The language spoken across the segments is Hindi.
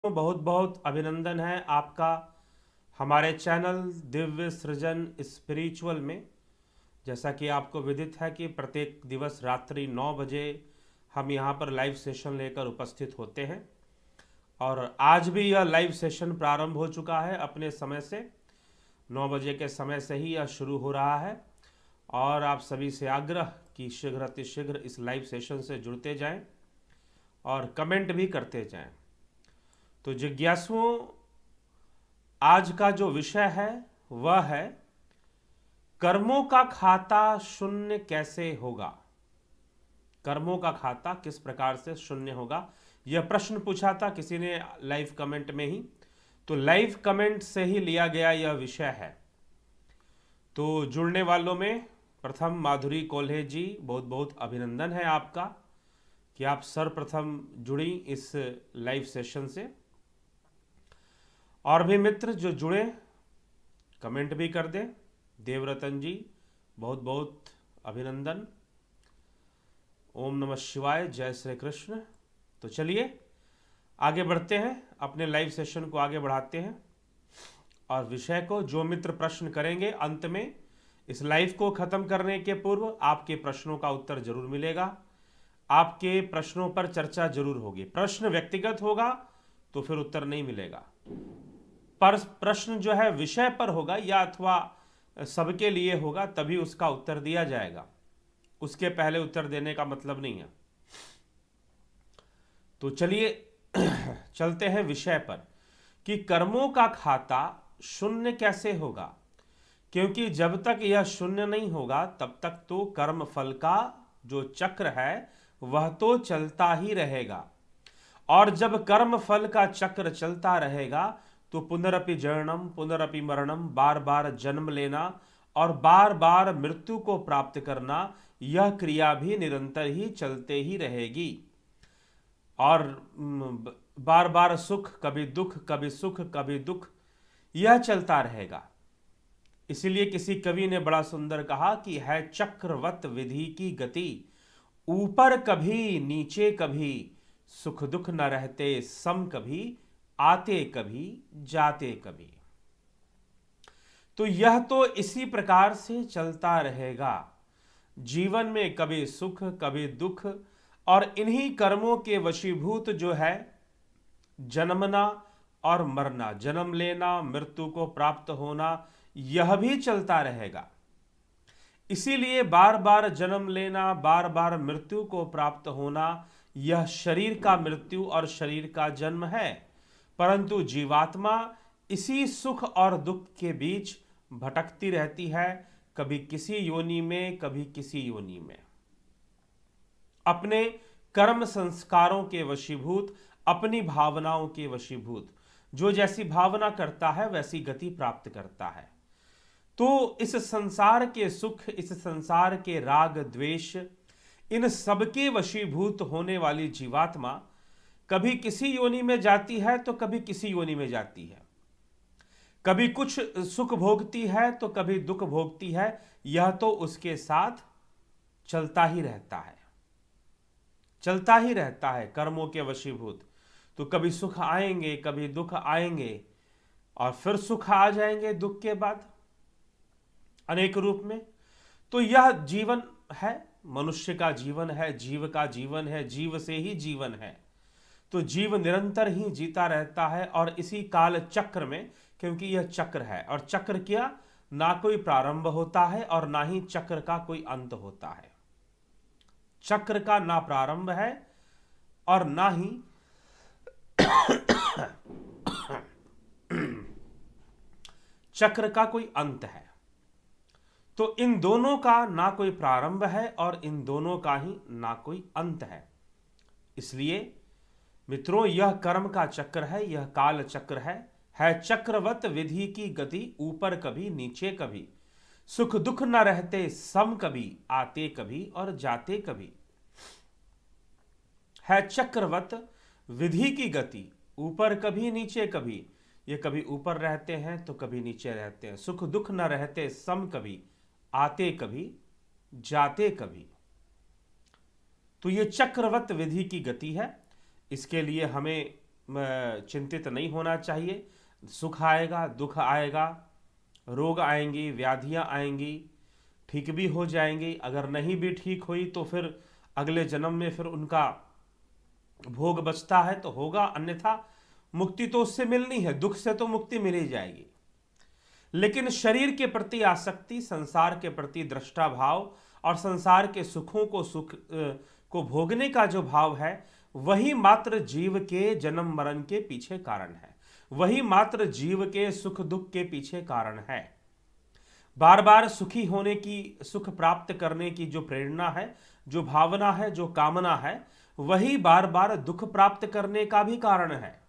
बहुत बहुत अभिनंदन है आपका हमारे चैनल दिव्य सृजन स्पिरिचुअल में। जैसा कि आपको विदित है कि प्रत्येक दिवस रात्रि 9 बजे हम यहाँ पर लाइव सेशन लेकर उपस्थित होते हैं और आज भी यह लाइव सेशन प्रारंभ हो चुका है। अपने समय से 9 बजे के समय से ही यह शुरू हो रहा है और आप सभी से आग्रह कि शीघ्र अतिशीघ्र इस लाइव सेशन से जुड़ते जाएं और कमेंट भी करते जाएं। तो जिज्ञासुओं, आज का जो विषय है वह है कर्मों का खाता शून्य कैसे होगा। कर्मों का खाता किस प्रकार से शून्य होगा, यह प्रश्न पूछा था किसी ने लाइव कमेंट में ही। तो लाइव कमेंट से ही लिया गया यह विषय है। तो जुड़ने वालों में प्रथम माधुरी कोल्हे जी, बहुत बहुत अभिनंदन है आपका कि आप सर्वप्रथम जुड़ी इस लाइव सेशन से। और भी मित्र जो जुड़े कमेंट भी कर दें। देवरतन जी, बहुत बहुत अभिनंदन। ओम नमः शिवाय, जय श्री कृष्ण। तो चलिए आगे बढ़ते हैं, अपने लाइव सेशन को आगे बढ़ाते हैं और विषय को जो मित्र प्रश्न करेंगे अंत में, इस लाइव को खत्म करने के पूर्व आपके प्रश्नों का उत्तर जरूर मिलेगा। आपके प्रश्नों पर चर्चा जरूर होगी। प्रश्न व्यक्तिगत होगा तो फिर उत्तर नहीं मिलेगा, पर प्रश्न जो है विषय पर होगा या अथवा सबके लिए होगा तभी उसका उत्तर दिया जाएगा। उसके पहले उत्तर देने का मतलब नहीं है। तो चलिए चलते हैं विषय पर कि कर्मों का खाता शून्य कैसे होगा। क्योंकि जब तक यह शून्य नहीं होगा तब तक तो कर्म फल का जो चक्र है वह तो चलता ही रहेगा। और जब कर्म फल का चक्र चलता रहेगा तो पुनरपि जननम पुनरपि मरणम, बार बार जन्म लेना और बार बार मृत्यु को प्राप्त करना, यह क्रिया भी निरंतर ही चलते ही रहेगी। और बार बार सुख, कभी दुख, कभी सुख, कभी दुख, यह चलता रहेगा। इसीलिए किसी कवि ने बड़ा सुंदर कहा कि है चक्रवत विधि की गति, ऊपर कभी नीचे कभी, सुख दुख न रहते सम कभी, आते कभी जाते कभी। तो यह तो इसी प्रकार से चलता रहेगा। जीवन में कभी सुख कभी दुख, और इन्हीं कर्मों के वशीभूत जो है जन्मना और मरना, जन्म लेना, मृत्यु को प्राप्त होना, यह भी चलता रहेगा। इसीलिए बार बार जन्म लेना, बार बार मृत्यु को प्राप्त होना, यह शरीर का मृत्यु और शरीर का जन्म है। परंतु जीवात्मा इसी सुख और दुख के बीच भटकती रहती है, कभी किसी योनि में कभी किसी योनि में, अपने कर्म संस्कारों के वशीभूत, अपनी भावनाओं के वशीभूत। जो जैसी भावना करता है वैसी गति प्राप्त करता है। तो इस संसार के सुख, इस संसार के राग द्वेष, इन सबके वशीभूत होने वाली जीवात्मा कभी किसी योनि में जाती है तो कभी किसी योनि में जाती है, कभी कुछ सुख भोगती है तो कभी दुख भोगती है। यह तो उसके साथ चलता ही रहता है, चलता ही रहता है कर्मों के वशीभूत। तो कभी सुख आएंगे कभी दुख आएंगे और फिर सुख आ जाएंगे दुख के बाद अनेक रूप में। तो यह जीवन है, मनुष्य का जीवन है, जीव का जीवन है, जीव से ही जीवन है। तो जीव निरंतर ही जीता रहता है और इसी काल चक्र में, क्योंकि यह चक्र है और चक्र क्या, ना कोई प्रारंभ होता है और ना ही चक्र का कोई अंत होता है। चक्र का ना प्रारंभ है और ना ही चक्र का कोई अंत है। तो इन दोनों का ना कोई प्रारंभ है और इन दोनों का ही ना कोई अंत है। इसलिए मित्रों, यह कर्म का चक्र है, यह काल चक्र है चक्रवत विधि की गति, ऊपर कभी नीचे कभी, सुख दुख न रहते सम कभी, आते कभी और जाते कभी। है चक्रवत विधि की गति, ऊपर कभी नीचे कभी, ये कभी ऊपर रहते हैं तो कभी नीचे रहते हैं। सुख दुख न रहते सम कभी, आते कभी जाते कभी। तो ये चक्रवत विधि की गति है। इसके लिए हमें चिंतित नहीं होना चाहिए। सुख आएगा, दुख आएगा, रोग आएंगी, व्याधियां आएंगी, ठीक भी हो जाएंगी। अगर नहीं भी ठीक हुई तो फिर अगले जन्म में फिर उनका भोग बचता है तो होगा, अन्यथा मुक्ति तो उससे मिलनी है, दुख से तो मुक्ति मिल ही जाएगी। लेकिन शरीर के प्रति आसक्ति, संसार के प्रति दृष्टा भाव और संसार के सुखों को भोगने का जो भाव है, वही मात्र जीव के जन्म मरण के पीछे कारण है, वही मात्र जीव के सुख दुख के पीछे कारण है। बार बार सुखी होने की, सुख प्राप्त करने की जो प्रेरणा है, जो भावना है, जो कामना है, वही बार बार दुख प्राप्त करने का भी कारण है।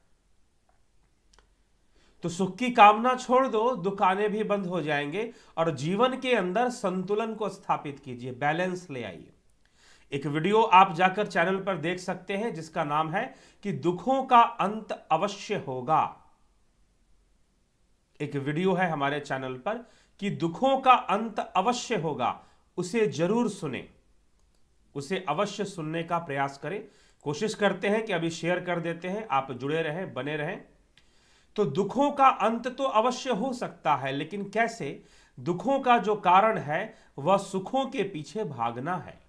तो सुख की कामना छोड़ दो, दुख आने भी बंद हो जाएंगे और जीवन के अंदर संतुलन को स्थापित कीजिए, बैलेंस ले आइए। एक वीडियो आप जाकर चैनल पर देख सकते हैं जिसका नाम है कि दुखों का अंत अवश्य होगा। एक वीडियो है हमारे चैनल पर कि दुखों का अंत अवश्य होगा, उसे जरूर सुने, उसे अवश्य सुनने का प्रयास करें। कोशिश करते हैं कि अभी शेयर कर देते हैं, आप जुड़े रहें, बने रहें। तो दुखों का अंत तो अवश्य हो सकता है, लेकिन कैसे? दुखों का जो कारण है वह सुखों के पीछे भागना है,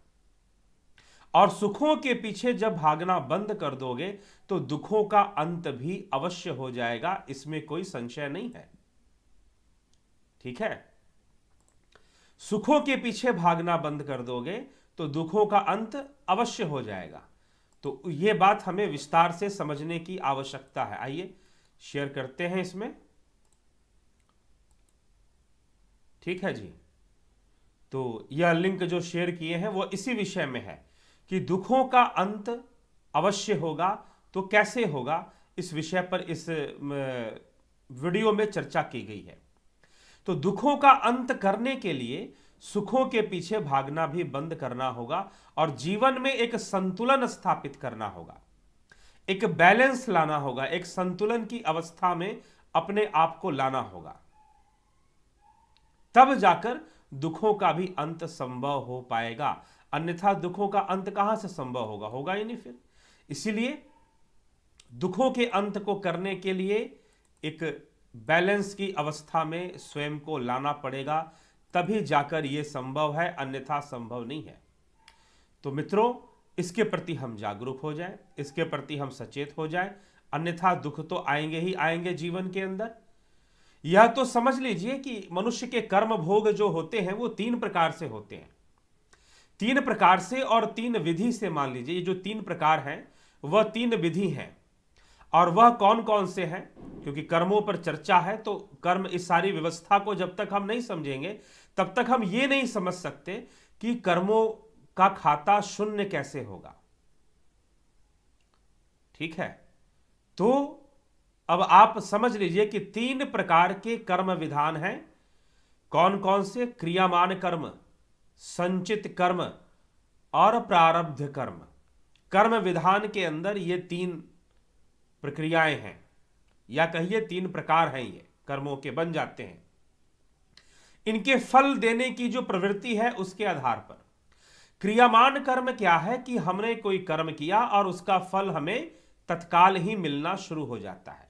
और सुखों के पीछे जब भागना बंद कर दोगे तो दुखों का अंत भी अवश्य हो जाएगा, इसमें कोई संशय नहीं है। ठीक है, सुखों के पीछे भागना बंद कर दोगे तो दुखों का अंत अवश्य हो जाएगा। तो यह बात हमें विस्तार से समझने की आवश्यकता है। आइए शेयर करते हैं इसमें। ठीक है जी, तो यह लिंक जो शेयर किए हैं वो इसी विषय में है कि दुखों का अंत अवश्य होगा, तो कैसे होगा, इस विषय पर इस वीडियो में चर्चा की गई है। तो दुखों का अंत करने के लिए सुखों के पीछे भागना भी बंद करना होगा और जीवन में एक संतुलन स्थापित करना होगा, एक बैलेंस लाना होगा, एक संतुलन की अवस्था में अपने आप को लाना होगा। तब जाकर दुखों का भी अंत संभव हो पाएगा, अन्यथा दुखों का अंत कहां से संभव होगा? होगा ही नहीं फिर। इसीलिए दुखों के अंत को करने के लिए एक बैलेंस की अवस्था में स्वयं को लाना पड़ेगा, तभी जाकर यह संभव है, अन्यथा संभव नहीं है। तो मित्रों, इसके प्रति हम जागरूक हो जाएं, इसके प्रति हम सचेत हो जाएं, अन्यथा दुख तो आएंगे ही आएंगे जीवन के अंदर। यह तो समझ लीजिए कि मनुष्य के कर्म भोग जो होते हैं वो 3 प्रकार से होते हैं, 3 प्रकार से और 3 विधि से। मान लीजिए ये जो 3 प्रकार हैं वह 3 विधि हैं, और वह कौन कौन से हैं? क्योंकि कर्मों पर चर्चा है, तो कर्म, इस सारी व्यवस्था को जब तक हम नहीं समझेंगे तब तक हम ये नहीं समझ सकते कि कर्मों का खाता शून्य कैसे होगा। ठीक है, तो अब आप समझ लीजिए कि 3 प्रकार के कर्म विधान हैं। कौन कौन से? क्रियामान कर्म, संचित कर्म और प्रारब्ध कर्म। कर्म विधान के अंदर ये 3 प्रक्रियाएं हैं, या कहिए 3 प्रकार हैं, ये कर्मों के बन जाते हैं। इनके फल देने की जो प्रवृत्ति है उसके आधार पर। क्रियामान कर्म क्या है कि हमने कोई कर्म किया और उसका फल हमें तत्काल ही मिलना शुरू हो जाता है।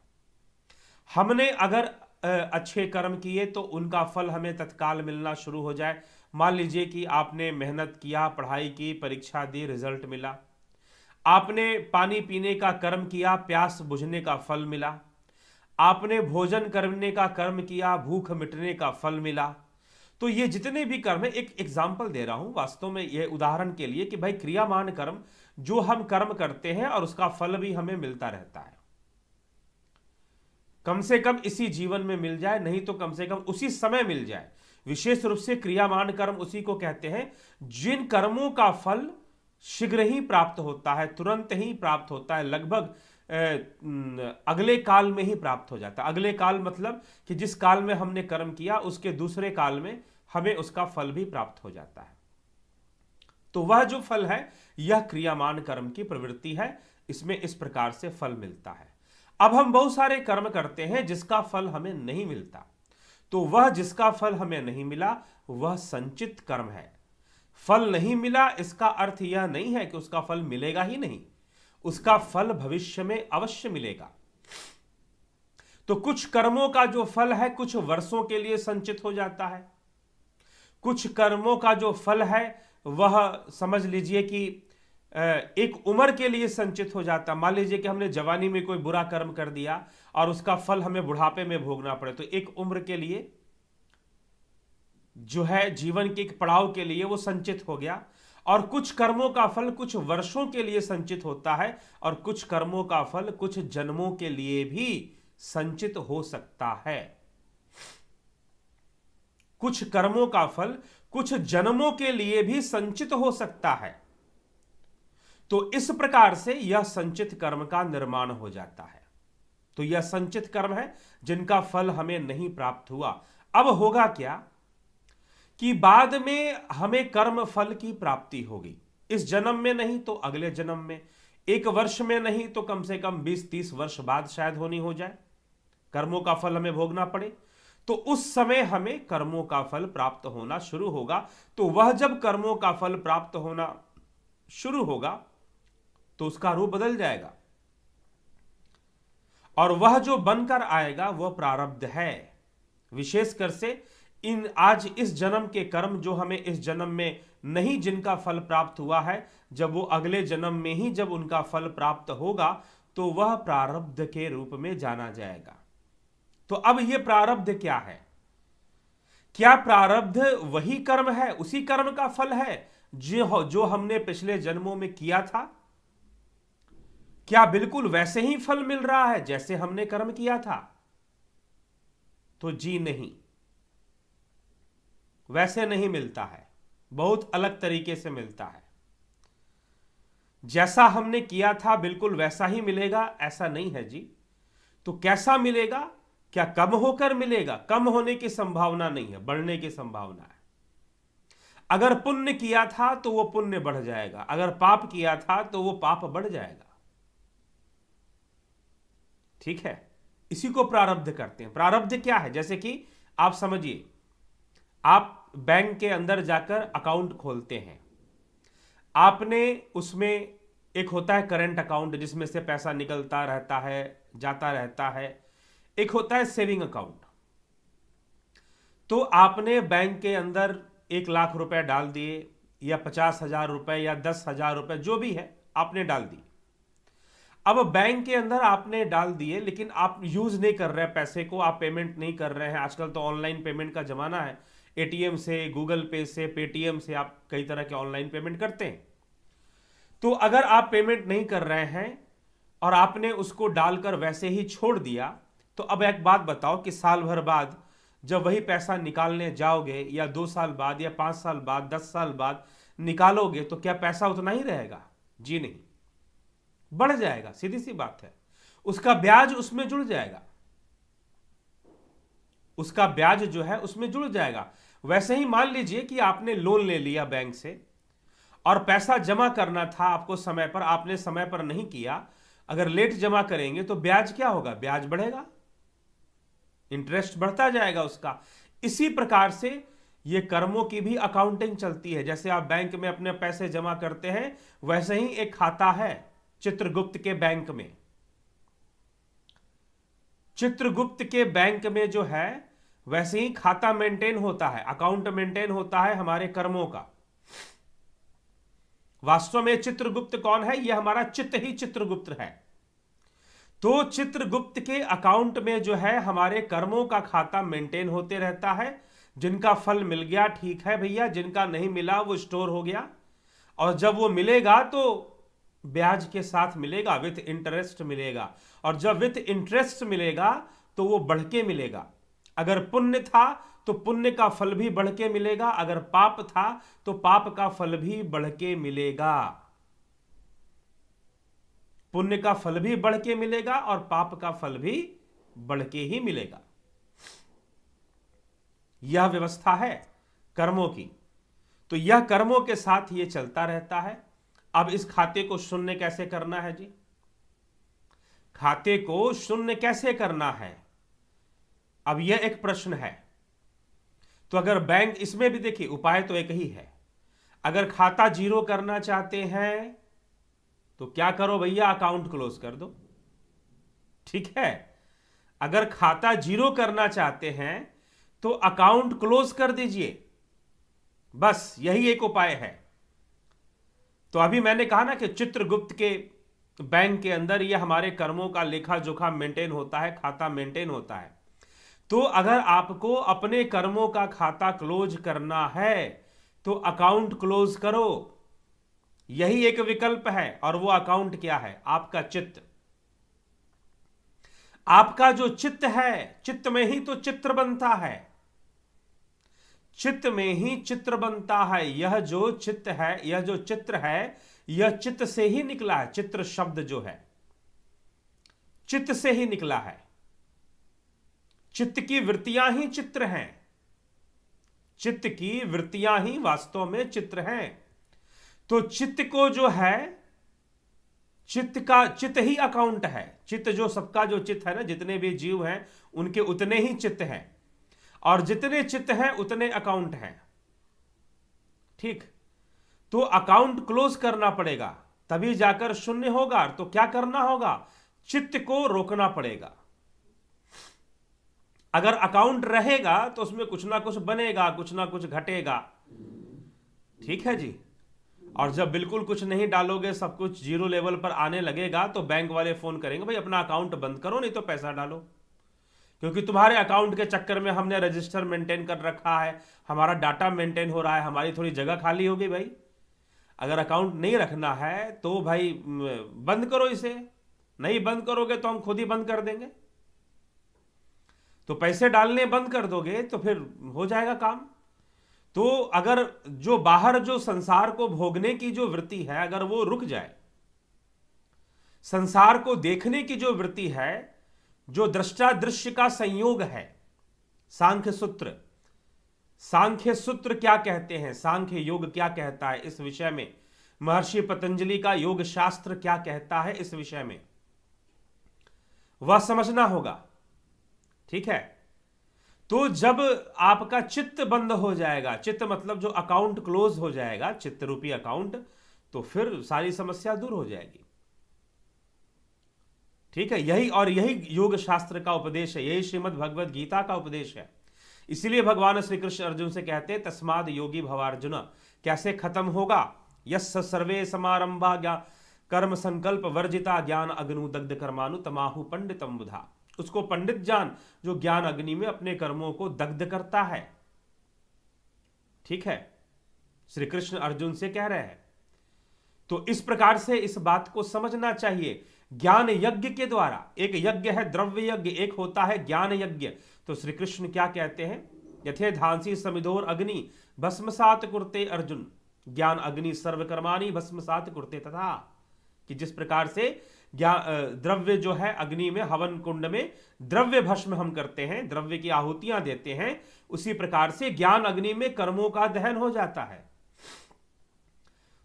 हमने अगर अच्छे कर्म किए तो उनका फल हमें तत्काल मिलना शुरू हो जाए। मान लीजिए कि आपने मेहनत किया, पढ़ाई की, परीक्षा दी, रिजल्ट मिला। आपने पानी पीने का कर्म किया, प्यास बुझने का फल मिला। आपने भोजन करने का कर्म किया, भूख मिटने का फल मिला। तो ये जितने भी कर्म है, एक एग्जाम्पल दे रहा हूं वास्तव में, ये उदाहरण के लिए कि भाई क्रियामान कर्म जो हम कर्म करते हैं और उसका फल भी हमें मिलता रहता है। कम से कम इसी जीवन में मिल जाए, नहीं तो कम से कम उसी समय मिल जाए। विशेष रूप से क्रियामान कर्म उसी को कहते हैं जिन कर्मों का फल शीघ्र ही प्राप्त होता है, तुरंत ही प्राप्त होता है, लगभग अगले काल में ही प्राप्त हो जाता है। अगले काल मतलब कि जिस काल में हमने कर्म किया उसके दूसरे काल में हमें उसका फल भी प्राप्त हो जाता है। तो वह जो फल है यह क्रियामान कर्म की प्रवृत्ति है, इसमें इस प्रकार से फल मिलता है। अब हम बहुत सारे कर्म करते हैं जिसका फल हमें नहीं मिलता, तो वह जिसका फल हमें नहीं मिला वह संचित कर्म है। फल नहीं मिला इसका अर्थ यह नहीं है कि उसका फल मिलेगा ही नहीं, उसका फल भविष्य में अवश्य मिलेगा। तो कुछ कर्मों का जो फल है कुछ वर्षों के लिए संचित हो जाता है, कुछ कर्मों का जो फल है वह समझ लीजिए कि एक उम्र के लिए संचित हो जाता। मान लीजिए कि हमने जवानी में कोई बुरा कर्म कर दिया और उसका फल हमें बुढ़ापे में भोगना पड़े, तो एक उम्र के लिए जो है जीवन के एक पड़ाव के लिए वो संचित हो गया। और कुछ कर्मों का फल कुछ वर्षों के लिए संचित होता है, और कुछ कर्मों का फल कुछ जन्मों के लिए भी संचित हो सकता है। कुछ कर्मों का फल कुछ जन्मों के लिए भी संचित हो सकता है। तो इस प्रकार से यह संचित कर्म का निर्माण हो जाता है। तो यह संचित कर्म है जिनका फल हमें नहीं प्राप्त हुआ। अब होगा क्या कि बाद में हमें कर्म फल की प्राप्ति होगी, इस जन्म में नहीं तो अगले जन्म में, एक वर्ष में नहीं तो कम से कम 20-30 वर्ष बाद शायद होनी हो जाए, कर्मों का फल हमें भोगना पड़े। तो उस समय हमें कर्मों का फल प्राप्त होना शुरू होगा। तो वह जब कर्मों का फल प्राप्त होना शुरू होगा तो उसका रूप बदल जाएगा, और वह जो बनकर आएगा वह प्रारब्ध है। विशेषकर से इन आज इस जन्म के कर्म जो हमें इस जन्म में नहीं जिनका फल प्राप्त हुआ है, जब वो अगले जन्म में ही जब उनका फल प्राप्त होगा तो वह प्रारब्ध के रूप में जाना जाएगा। तो अब यह प्रारब्ध क्या है? क्या प्रारब्ध वही कर्म है, उसी कर्म का फल है जो हमने पिछले जन्मों में किया था? क्या बिल्कुल वैसे ही फल मिल रहा है जैसे हमने कर्म किया था? तो जी नहीं, वैसे नहीं मिलता है, बहुत अलग तरीके से मिलता है। जैसा हमने किया था बिल्कुल वैसा ही मिलेगा ऐसा नहीं है जी। तो कैसा मिलेगा? क्या कम होकर मिलेगा? कम होने की संभावना नहीं है, बढ़ने की संभावना है। अगर पुण्य किया था तो वो पुण्य बढ़ जाएगा, अगर पाप किया था तो वो पाप बढ़ जाएगा। ठीक है, इसी को प्रारब्ध करते हैं। प्रारब्ध क्या है? जैसे कि आप समझिए, आप बैंक के अंदर जाकर अकाउंट खोलते हैं, आपने उसमें एक होता है करंट अकाउंट जिसमें से पैसा निकलता रहता है, जाता रहता है, एक होता है सेविंग अकाउंट। तो आपने बैंक के अंदर 1,00,000 रुपए डाल दिए, या 50,000 रुपए, या 10,000 रुपए, जो भी है आपने डाल दिए। अब बैंक के अंदर आपने डाल दिए, लेकिन आप यूज नहीं कर रहे हैं पैसे को, आप पेमेंट नहीं कर रहे हैं। आजकल तो ऑनलाइन पेमेंट का जमाना है, एटीएम से, गूगल पे से, पेटीएम से आप कई तरह के ऑनलाइन पेमेंट करते हैं। तो अगर आप पेमेंट नहीं कर रहे हैं और आपने उसको डालकर वैसे ही छोड़ दिया, तो अब एक बात बताओ कि साल भर बाद जब वही पैसा निकालने जाओगे, या 2 साल बाद, या 5 साल बाद, 10 साल बाद निकालोगे, तो क्या पैसा उतना ही रहेगा? जी नहीं, बढ़ जाएगा। सीधी सी बात है, उसका ब्याज उसमें जुड़ जाएगा, उसका ब्याज जो है उसमें जुड़ जाएगा। वैसे ही मान लीजिए कि आपने लोन ले लिया बैंक से, और पैसा जमा करना था आपको समय पर, आपने समय पर नहीं किया। अगर लेट जमा करेंगे तो ब्याज क्या होगा? ब्याज बढ़ेगा, इंटरेस्ट बढ़ता जाएगा उसका। इसी प्रकार से ये कर्मों की भी अकाउंटिंग चलती है। जैसे आप बैंक में अपने पैसे जमा करते हैं, वैसे ही एक खाता है चित्रगुप्त के बैंक में। चित्रगुप्त के बैंक में जो है वैसे ही खाता मेंटेन होता है, अकाउंट मेंटेन होता है हमारे कर्मों का। वास्तव में चित्रगुप्त कौन है? यह हमारा चित्त ही चित्रगुप्त है। तो चित्रगुप्त के अकाउंट में जो है हमारे कर्मों का खाता मेंटेन होते रहता है। जिनका फल मिल गया ठीक है भैया, जिनका नहीं मिला वो स्टोर हो गया, और जब वो मिलेगा तो ब्याज के साथ मिलेगा, विथ इंटरेस्ट मिलेगा। और जब विथ इंटरेस्ट मिलेगा तो वो बढ़ के मिलेगा। अगर पुण्य था तो पुण्य का फल भी बढ़ के मिलेगा, अगर पाप था तो पाप का फल भी बढ़ के मिलेगा। पुण्य का फल भी बढ़ के मिलेगा और पाप का फल भी बढ़ के ही मिलेगा। यह व्यवस्था है कर्मों की। तो यह कर्मों के साथ ये चलता रहता है। अब इस खाते को शून्य कैसे करना है जी? खाते को शून्य कैसे करना है, अब यह एक प्रश्न है। तो अगर बैंक, इसमें भी देखिए उपाय तो एक ही है। अगर खाता जीरो करना चाहते हैं तो क्या करो भैया, अकाउंट क्लोज कर दो। ठीक है, अगर खाता जीरो करना चाहते हैं तो अकाउंट क्लोज कर दीजिए, बस यही एक उपाय है। तो अभी मैंने कहा ना कि चित्रगुप्त के बैंक के अंदर ये हमारे कर्मों का लेखा जोखा मेंटेन होता है, खाता मेंटेन होता है। तो अगर आपको अपने कर्मों का खाता क्लोज करना है तो अकाउंट क्लोज करो, यही एक विकल्प है। और वो अकाउंट क्या है? आपका चित्त। आपका जो चित्त है, चित्त में ही तो चित्र बनता है, चित्त में ही चित्र बनता है। यह जो चित्त है, यह जो चित्र है, यह चित्त से ही निकला है। चित्र शब्द जो है चित्त से ही निकला है। चित्त की वृत्तियां ही चित्र हैं, चित्त की वृत्तियां ही वास्तव में चित्र हैं। तो चित्त को जो है, चित्त ही अकाउंट है। चित्त जो सबका जो चित्त है ना, जितने भी जीव हैं उनके उतने ही चित्त हैं, और जितने चित्त हैं उतने अकाउंट हैं। ठीक, तो अकाउंट क्लोज करना पड़ेगा, तभी जाकर शून्य होगा। तो क्या करना होगा? चित्त को रोकना पड़ेगा। अगर अकाउंट रहेगा तो उसमें कुछ ना कुछ बनेगा, कुछ ना कुछ घटेगा। ठीक है जी। और जब बिल्कुल कुछ नहीं डालोगे, सब कुछ जीरो लेवल पर आने लगेगा, तो बैंक वाले फोन करेंगे, भाई अपना अकाउंट बंद करो, नहीं तो पैसा डालो, क्योंकि तुम्हारे अकाउंट के चक्कर में हमने रजिस्टर मेंटेन कर रखा है, हमारा डाटा मेंटेन हो रहा है, हमारी थोड़ी जगह खाली होगी। भाई अगर अकाउंट नहीं रखना है तो भाई बंद करो इसे, नहीं बंद करोगे तो हम खुद ही बंद कर देंगे। तो पैसे डालने बंद कर दोगे तो फिर हो जाएगा काम। तो अगर जो बाहर जो संसार को भोगने की जो वृत्ति है, अगर वो रुक जाए, संसार को देखने की जो वृत्ति है, जो दृष्टा दृश्य का संयोग है, सांख्य सूत्र, सांख्य सूत्र क्या कहते हैं, सांख्य योग क्या कहता है इस विषय में, महर्षि पतंजलि का योग शास्त्र क्या कहता है इस विषय में, वह समझना होगा। ठीक है, तो जब आपका चित्त बंद हो जाएगा, चित्त मतलब जो अकाउंट क्लोज हो जाएगा, चित्त रूपी अकाउंट, तो फिर सारी समस्या दूर हो जाएगी। ठीक है, यही योग शास्त्र का उपदेश है, यही श्रीमद् भगवद गीता का उपदेश है। इसीलिए भगवान श्री कृष्ण अर्जुन से कहते हैं, तस्माद योगी भवार्जुन। कैसे खत्म होगा? यस्य सर्वे समारंभा कर्म संकल्प वर्जिता ज्ञान अग्नुदग्ध कर्मानु तमाहु पंडितम बुधा। उसको पंडित जान जो ज्ञान अग्नि में अपने कर्मों को दग्ध करता है। ठीक है, श्री कृष्ण अर्जुन से कह रहे हैं। तो इस प्रकार से इस बात को समझना चाहिए। ज्ञान यज्ञ के द्वारा, एक यज्ञ है द्रव्य यज्ञ, एक होता है ज्ञान यज्ञ। तो श्री कृष्ण क्या कहते हैं? यथे धांसी समिधोर अग्नि भस्मसात कुरते अर्जुन, ज्ञान अग्नि सर्वकर्माणि भस्मसात कुरते। तथा कि जिस प्रकार से द्रव्य जो है अग्नि में, हवन कुंड में द्रव्य भस्म हम करते हैं, द्रव्य की आहुतियां देते हैं, उसी प्रकार से ज्ञान अग्नि में कर्मों का दहन हो जाता है।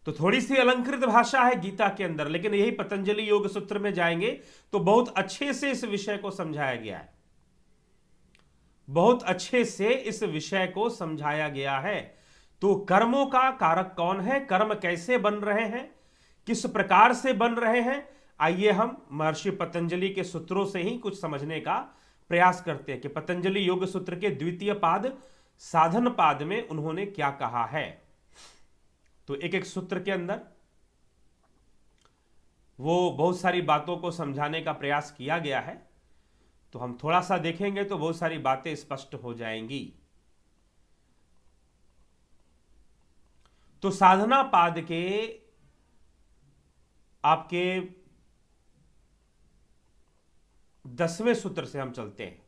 तो थोड़ी सी अलंकृत भाषा है गीता के अंदर, लेकिन यही पतंजलि योग सूत्र में जाएंगे तो बहुत अच्छे से इस विषय को समझाया गया है, बहुत अच्छे से इस विषय को समझाया गया है। तो कर्मों का कारक कौन है, कर्म कैसे बन रहे हैं, किस प्रकार से बन रहे हैं, आइए हम महर्षि पतंजलि के सूत्रों से ही कुछ समझने का प्रयास करते हैं कि पतंजलि योग सूत्र के द्वितीय पाद साधन पाद में उन्होंने क्या कहा है। तो एक एक सूत्र के अंदर वो बहुत सारी बातों को समझाने का प्रयास किया गया है। तो हम थोड़ा सा देखेंगे तो बहुत सारी बातें स्पष्ट हो जाएंगी। तो साधना पाद के आपके 10वें सूत्र से हम चलते हैं।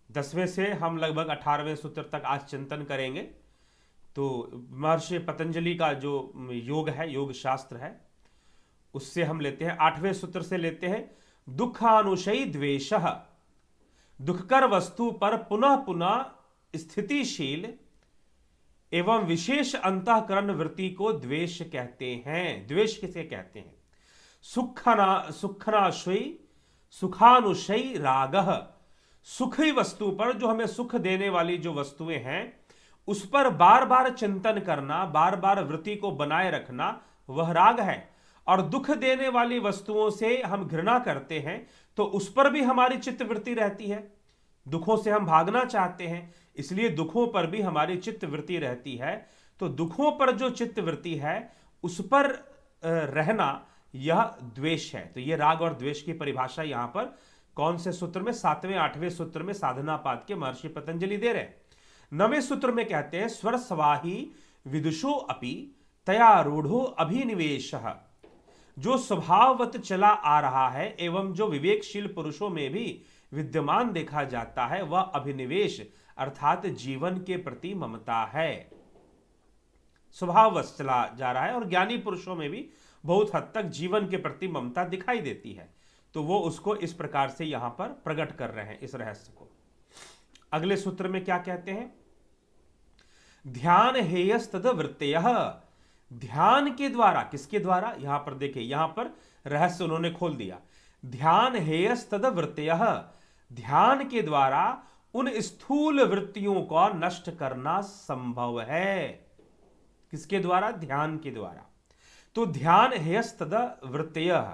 10वें से हम लगभग 18वें सूत्र तक आज चिंतन करेंगे। तो महर्षि पतंजलि का जो योग है, योग शास्त्र है, उससे हम लेते हैं 8वें सूत्र से लेते हैं, दुखानुशयी द्वेषः, दुखकर वस्तु पर पुनः पुनः स्थितिशील एवं विशेष अंतःकरण वृत्ति को द्वेष कहते हैं। द्वेष किसे कहते हैं? सुखानुशयी, सुखानुशयी रागः, सुखी वस्तु पर, जो हमें सुख देने वाली जो वस्तुएं हैं उस पर बार बार चिंतन करना, बार बार वृत्ति को बनाए रखना, वह राग है। और दुख देने वाली वस्तुओं से हम घृणा करते हैं तो उस पर भी हमारी चित्तवृत्ति रहती है। दुखों से हम भागना चाहते हैं, इसलिए दुखों पर भी हमारी चित्तवृत्ति रहती है। तो दुखों पर जो चित्तवृत्ति है उस पर रहना यह द्वेष है। तो यह राग और द्वेष की परिभाषा यहां पर कौन से सूत्र में, 7वें 8वें सूत्र में साधनापाद के महर्षि पतंजलि दे रहे हैं। 9वें सूत्र में कहते हैं स्वर स्वाही विदुषो अपि तया रूढ़ो अभिनिवेशः। जो स्वभाववत चला आ रहा है एवं जो विवेकशील पुरुषों में भी विद्यमान देखा जाता है वह अभिनिवेश अर्थात जीवन के प्रति ममता है। स्वभाववश चला जा रहा है और ज्ञानी पुरुषों में भी बहुत हद तक जीवन के प्रति ममता दिखाई देती है। तो वो उसको इस प्रकार से यहां पर प्रकट कर रहे हैं इस रहस्य को। अगले सूत्र में क्या कहते हैं, ध्यान हेयस्तद वृत्तयः। ध्यान के द्वारा, किसके द्वारा, यहां पर देखिए, यहां पर रहस्य उन्होंने खोल दिया। ध्यान हेयस्तद वृत्तयः, ध्यान के द्वारा उन स्थूल वृत्तियों को नष्ट करना संभव है। किसके द्वारा, ध्यान के द्वारा। तो ध्यान हेयस्तद वृत्तयः,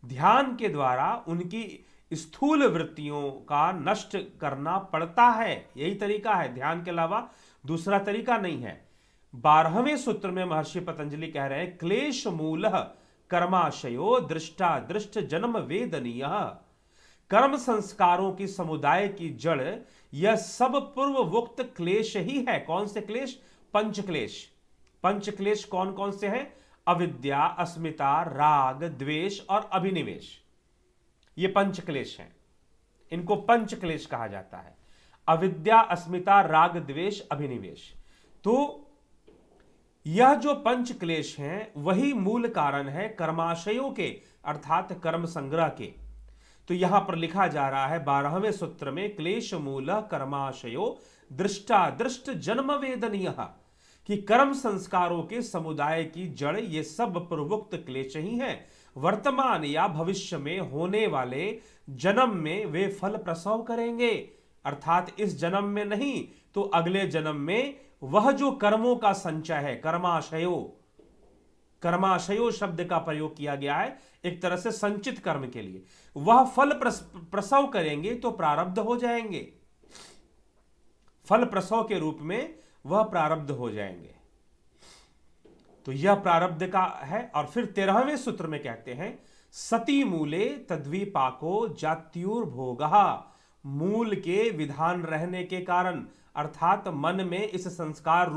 ध्यान के द्वारा उनकी स्थूल वृत्तियों का नष्ट करना पड़ता है। यही तरीका है, ध्यान के अलावा दूसरा तरीका नहीं है। 12वें सूत्र में महर्षि पतंजलि कह रहे हैं क्लेश मूलः कर्माशयो दृष्टा दृष्ट जन्म वेदनीय। कर्म संस्कारों की समुदाय की जड़ यह सब पूर्वोक्त क्लेश ही है। कौन से क्लेश, पंच क्लेश। पंच क्लेश कौन कौन से हैं, अविद्या, अस्मिता, राग, द्वेष और अभिनिवेश। ये पंच क्लेश हैं, इनको पंच क्लेश कहा जाता है। अविद्या, अस्मिता, राग, द्वेष, अभिनिवेश। तो यह जो पंच क्लेश हैं वही मूल कारण है कर्माशयों के अर्थात कर्म संग्रह के। तो यहां पर लिखा जा रहा है 12वें सूत्र में क्लेश मूल कर्माशयो दृष्टा दृष्ट जन्म वेदनीय, कि कर्म संस्कारों के समुदाय की जड़ ये सब पूर्वोक्त क्लेश ही हैं। वर्तमान या भविष्य में होने वाले जन्म में वे फल प्रसव करेंगे, अर्थात इस जन्म में नहीं तो अगले जन्म में वह जो कर्मों का संचय है, कर्माशयो, कर्माशयो शब्द का प्रयोग किया गया है एक तरह से संचित कर्म के लिए, वह फल प्रसव करेंगे तो प्रारब्ध हो जाएंगे, फल प्रसव के रूप में वह प्रारब्ध हो जाएंगे। तो यह प्रारब्ध का है। और फिर 13वें सूत्र में कहते हैं सती मूले तद्विपाको जात्युर्भोगः। मूल के विधान रहने के कारण अर्थात मन में इस संस्कार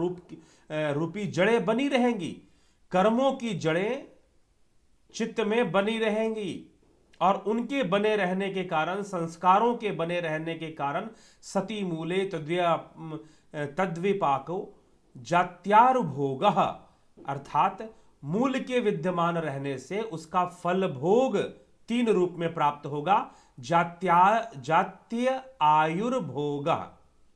रूपी जड़ें बनी रहेंगी, कर्मों की जड़ें चित्त में बनी रहेंगी और उनके बने रहने के कारण, संस्कारों के बने रहने के कारण सती मूले तद्विपाको जात्यार्भोगः, अर्थात मूल के विद्यमान रहने से उसका फल भोग 3 रूप में प्राप्त होगा। जात्य आयुर्भोगः,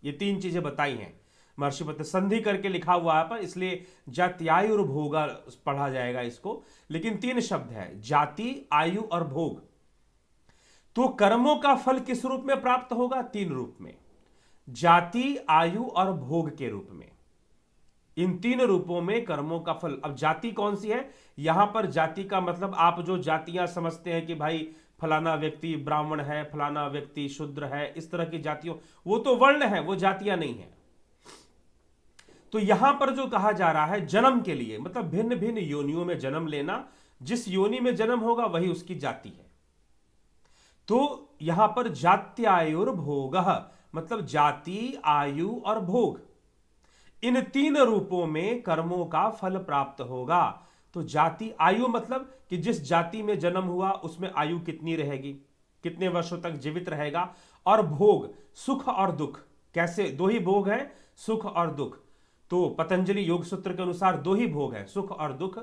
ये 3 चीजें बताई हैं महर्षि पतंजलि, संधि करके लिखा हुआ है पर इसलिए जात्यायुर्भोगा पढ़ा जाएगा इसको, लेकिन 3 शब्द है, जाति, आयु और भोग। तो कर्मों का फल किस रूप में प्राप्त होगा, 3 रूप में, जाति, आयु और भोग के रूप में। इन 3 रूपों में कर्मों का फल। अब जाति कौन सी है, यहां पर जाति का मतलब आप जो जातियां समझते हैं कि भाई फलाना व्यक्ति ब्राह्मण है, फलाना व्यक्ति शूद्र है, इस तरह की जातियों, वो तो वर्ण है, वो जातियां नहीं है। तो यहां पर जो कहा जा रहा है जन्म के लिए, मतलब भिन्न भिन्न योनियों में जन्म लेना, जिस योनि में जन्म होगा वही उसकी जाति है। तो यहां पर जात्यायुर्भोगः मतलब जाति, आयु और भोग, इन 3 रूपों में कर्मों का फल प्राप्त होगा। तो जाति, आयु मतलब कि जिस जाति में जन्म हुआ उसमें आयु कितनी रहेगी, कितने वर्षों तक जीवित रहेगा, और भोग, सुख और दुख। कैसे, 2 ही भोग हैं, सुख और दुख। तो पतंजलि योग सूत्र के अनुसार 2 ही भोग है, सुख और दुख।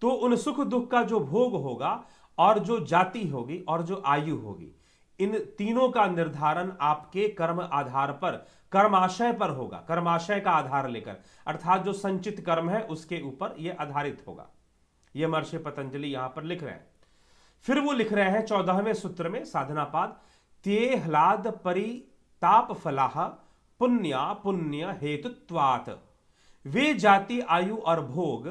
तो उन सुख दुख का जो भोग होगा और जो जाति होगी और जो आयु होगी, इन तीनों का निर्धारण आपके कर्म आधार पर, कर्माशय पर होगा, कर्माशय का आधार लेकर, अर्थात जो संचित कर्म है उसके ऊपर यह आधारित होगा। यह महर्षि पतंजलि यहां पर लिख रहे हैं। फिर वो लिख रहे हैं 14वें सूत्र में साधनापाद, ते ह्लाद परिताप फलाह पुण्य पुण्य हेतुत्वात्। वे जाति, आयु और भोग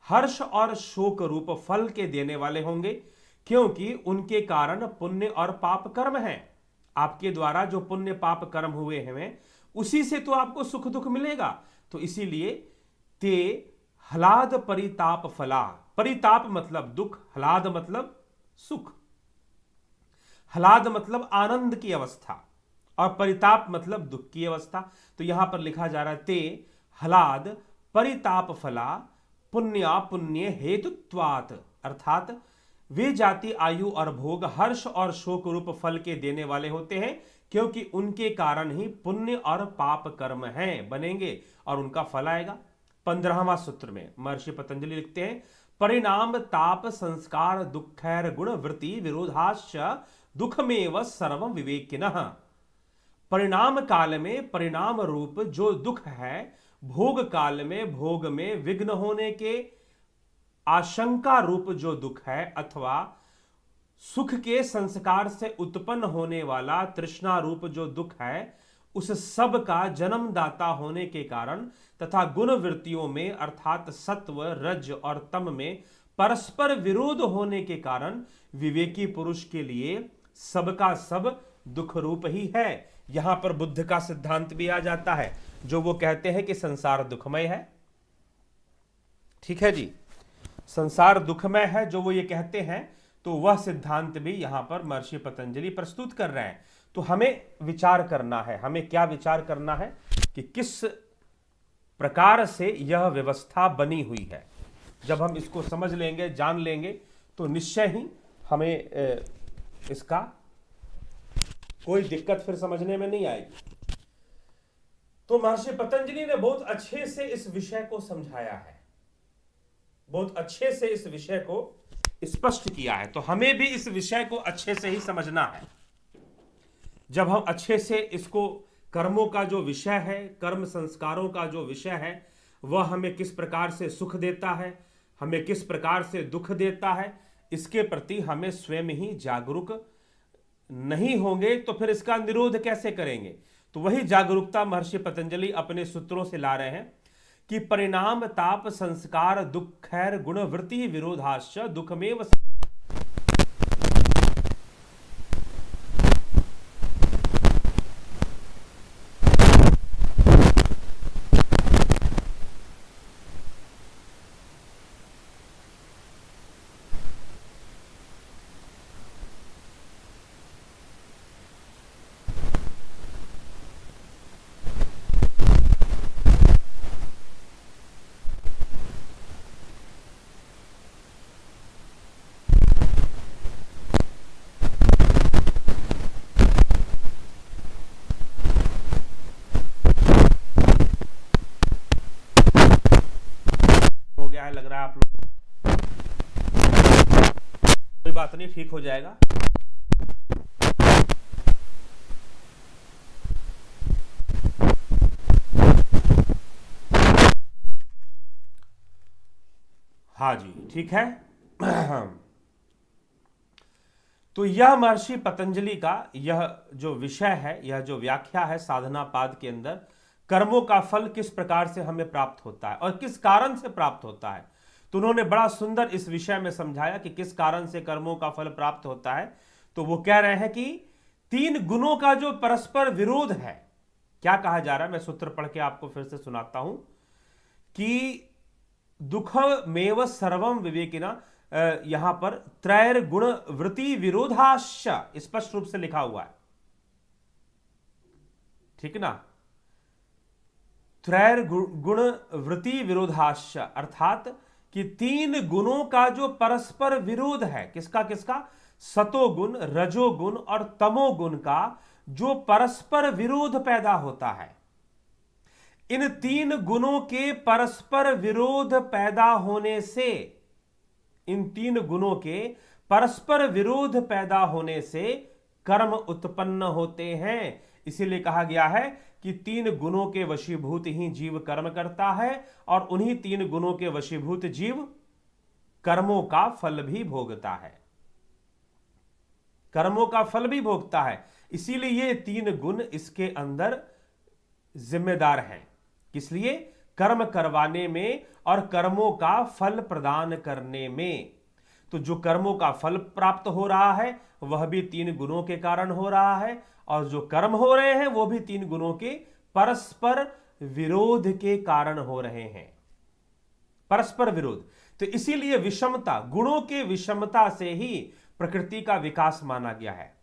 हर्ष और शोक रूप फल के देने वाले होंगे, क्योंकि उनके कारण पुण्य और पाप कर्म हैं। आपके द्वारा जो पुण्य पाप कर्म हुए हैं उसी से तो आपको सुख दुख मिलेगा। तो इसीलिए ते ह्लाद परिताप फला, परिताप मतलब दुख, ह्लाद मतलब सुख, ह्लाद मतलब आनंद की अवस्था और परिताप मतलब दुख की अवस्था। तो यहां पर लिखा जा रहा है ते ह्लाद परिताप फला पुण्या पुण्य हेतुत्वात्, अर्थात वे जाति आयु और भोग हर्ष और शोक रूप फल के देने वाले होते हैं, क्योंकि उनके कारण ही पुण्य और पाप कर्म हैं बनेंगे और उनका फल आएगा। 15वां सूत्र में महर्षि पतंजलि लिखते हैं परिणाम ताप संस्कार दुखैर गुण वृत्ति विरोधाश्च दुखमेव सर्वं विवेकिनः। परिणाम काल में परिणाम रूप जो दुख है, भोग काल में भोग में विघ्न होने के आशंका रूप जो दुख है, अथवा सुख के संस्कार से उत्पन्न होने वाला तृष्णा रूप जो दुख है, उस सब का जन्मदाता होने के कारण तथा गुण वृत्तियों में अर्थात सत्व रज और तम में परस्पर विरोध होने के कारण विवेकी पुरुष के लिए सबका सब दुख रूप ही है। यहां पर बुद्ध का सिद्धांत भी आ जाता है, जो वो कहते हैं कि संसार दुखमय है। ठीक है जी, संसार दुखमय है जो वो ये कहते हैं, तो वह सिद्धांत भी यहां पर महर्षि पतंजलि प्रस्तुत कर रहे हैं। तो हमें विचार करना है, हमें क्या विचार करना है कि किस प्रकार से यह व्यवस्था बनी हुई है। जब हम इसको समझ लेंगे, जान लेंगे, तो निश्चय ही हमें इसका कोई दिक्कत फिर समझने में नहीं आएगी। तो महर्षि पतंजलि ने बहुत अच्छे से इस विषय को समझाया है, बहुत अच्छे से इस विषय को स्पष्ट किया है। तो हमें भी इस विषय को अच्छे से ही समझना है। जब हम अच्छे से इसको, कर्मों का जो विषय है, कर्म संस्कारों का जो विषय है, वह हमें किस प्रकार से सुख देता है, हमें किस प्रकार से दुख देता है, इसके प्रति हमें स्वयं ही जागरूक नहीं होंगे तो फिर इसका निरोध कैसे करेंगे। तो वही जागरूकता महर्षि पतंजलि अपने सूत्रों से ला रहे हैं कि परिणाम ताप संस्कार दुखैर गुण वृत्ति विरोधाश्च दुखमेव। लग रहा है आप लोग, कोई बात नहीं, ठीक हो जाएगा। हाँ जी, ठीक है। तो यह महर्षि पतंजलि का यह जो विषय है, यह जो व्याख्या है साधना पाद के अंदर, कर्मों का फल किस प्रकार से हमें प्राप्त होता है और किस कारण से प्राप्त होता है। तो उन्होंने बड़ा सुंदर इस विषय में समझाया कि किस कारण से कर्मों का फल प्राप्त होता है। तो वो कह रहे हैं कि 3 गुणों का जो परस्पर विरोध है, क्या कहा जा रहा है, मैं सूत्र पढ़ के आपको फिर से सुनाता हूं कि दुखमेव सर्वम विवेकिना, यहां पर त्रैर गुण वृत्ति विरोधाश्च स्पष्ट रूप से लिखा हुआ है, ठीक ना। त्रैर गुण वृत्ति विरोधाश्च अर्थात कि 3 गुणों का जो परस्पर विरोध है, किसका किसका, सतोगुण रजोगुण और तमोगुण का जो परस्पर विरोध पैदा होता है, इन 3 गुणों के परस्पर विरोध पैदा होने से, इन 3 गुणों के परस्पर विरोध पैदा होने से कर्म उत्पन्न होते हैं। इसीलिए कहा गया है कि 3 गुणों के वशीभूत ही जीव कर्म करता है और उन्हीं 3 गुणों के वशीभूत जीव कर्मों का फल भी भोगता है, कर्मों का फल भी भोगता है। इसीलिए ये 3 गुण इसके अंदर जिम्मेदार हैं। इसलिए कर्म करवाने में और कर्मों का फल प्रदान करने में। तो जो कर्मों का फल प्राप्त हो रहा है वह भी 3 गुणों के कारण हो रहा है, और जो कर्म हो रहे हैं वो भी 3 गुणों के परस्पर विरोध के कारण हो रहे हैं, परस्पर विरोध। तो इसीलिए विषमता, गुणों के विषमता से ही प्रकृति का विकास माना गया है।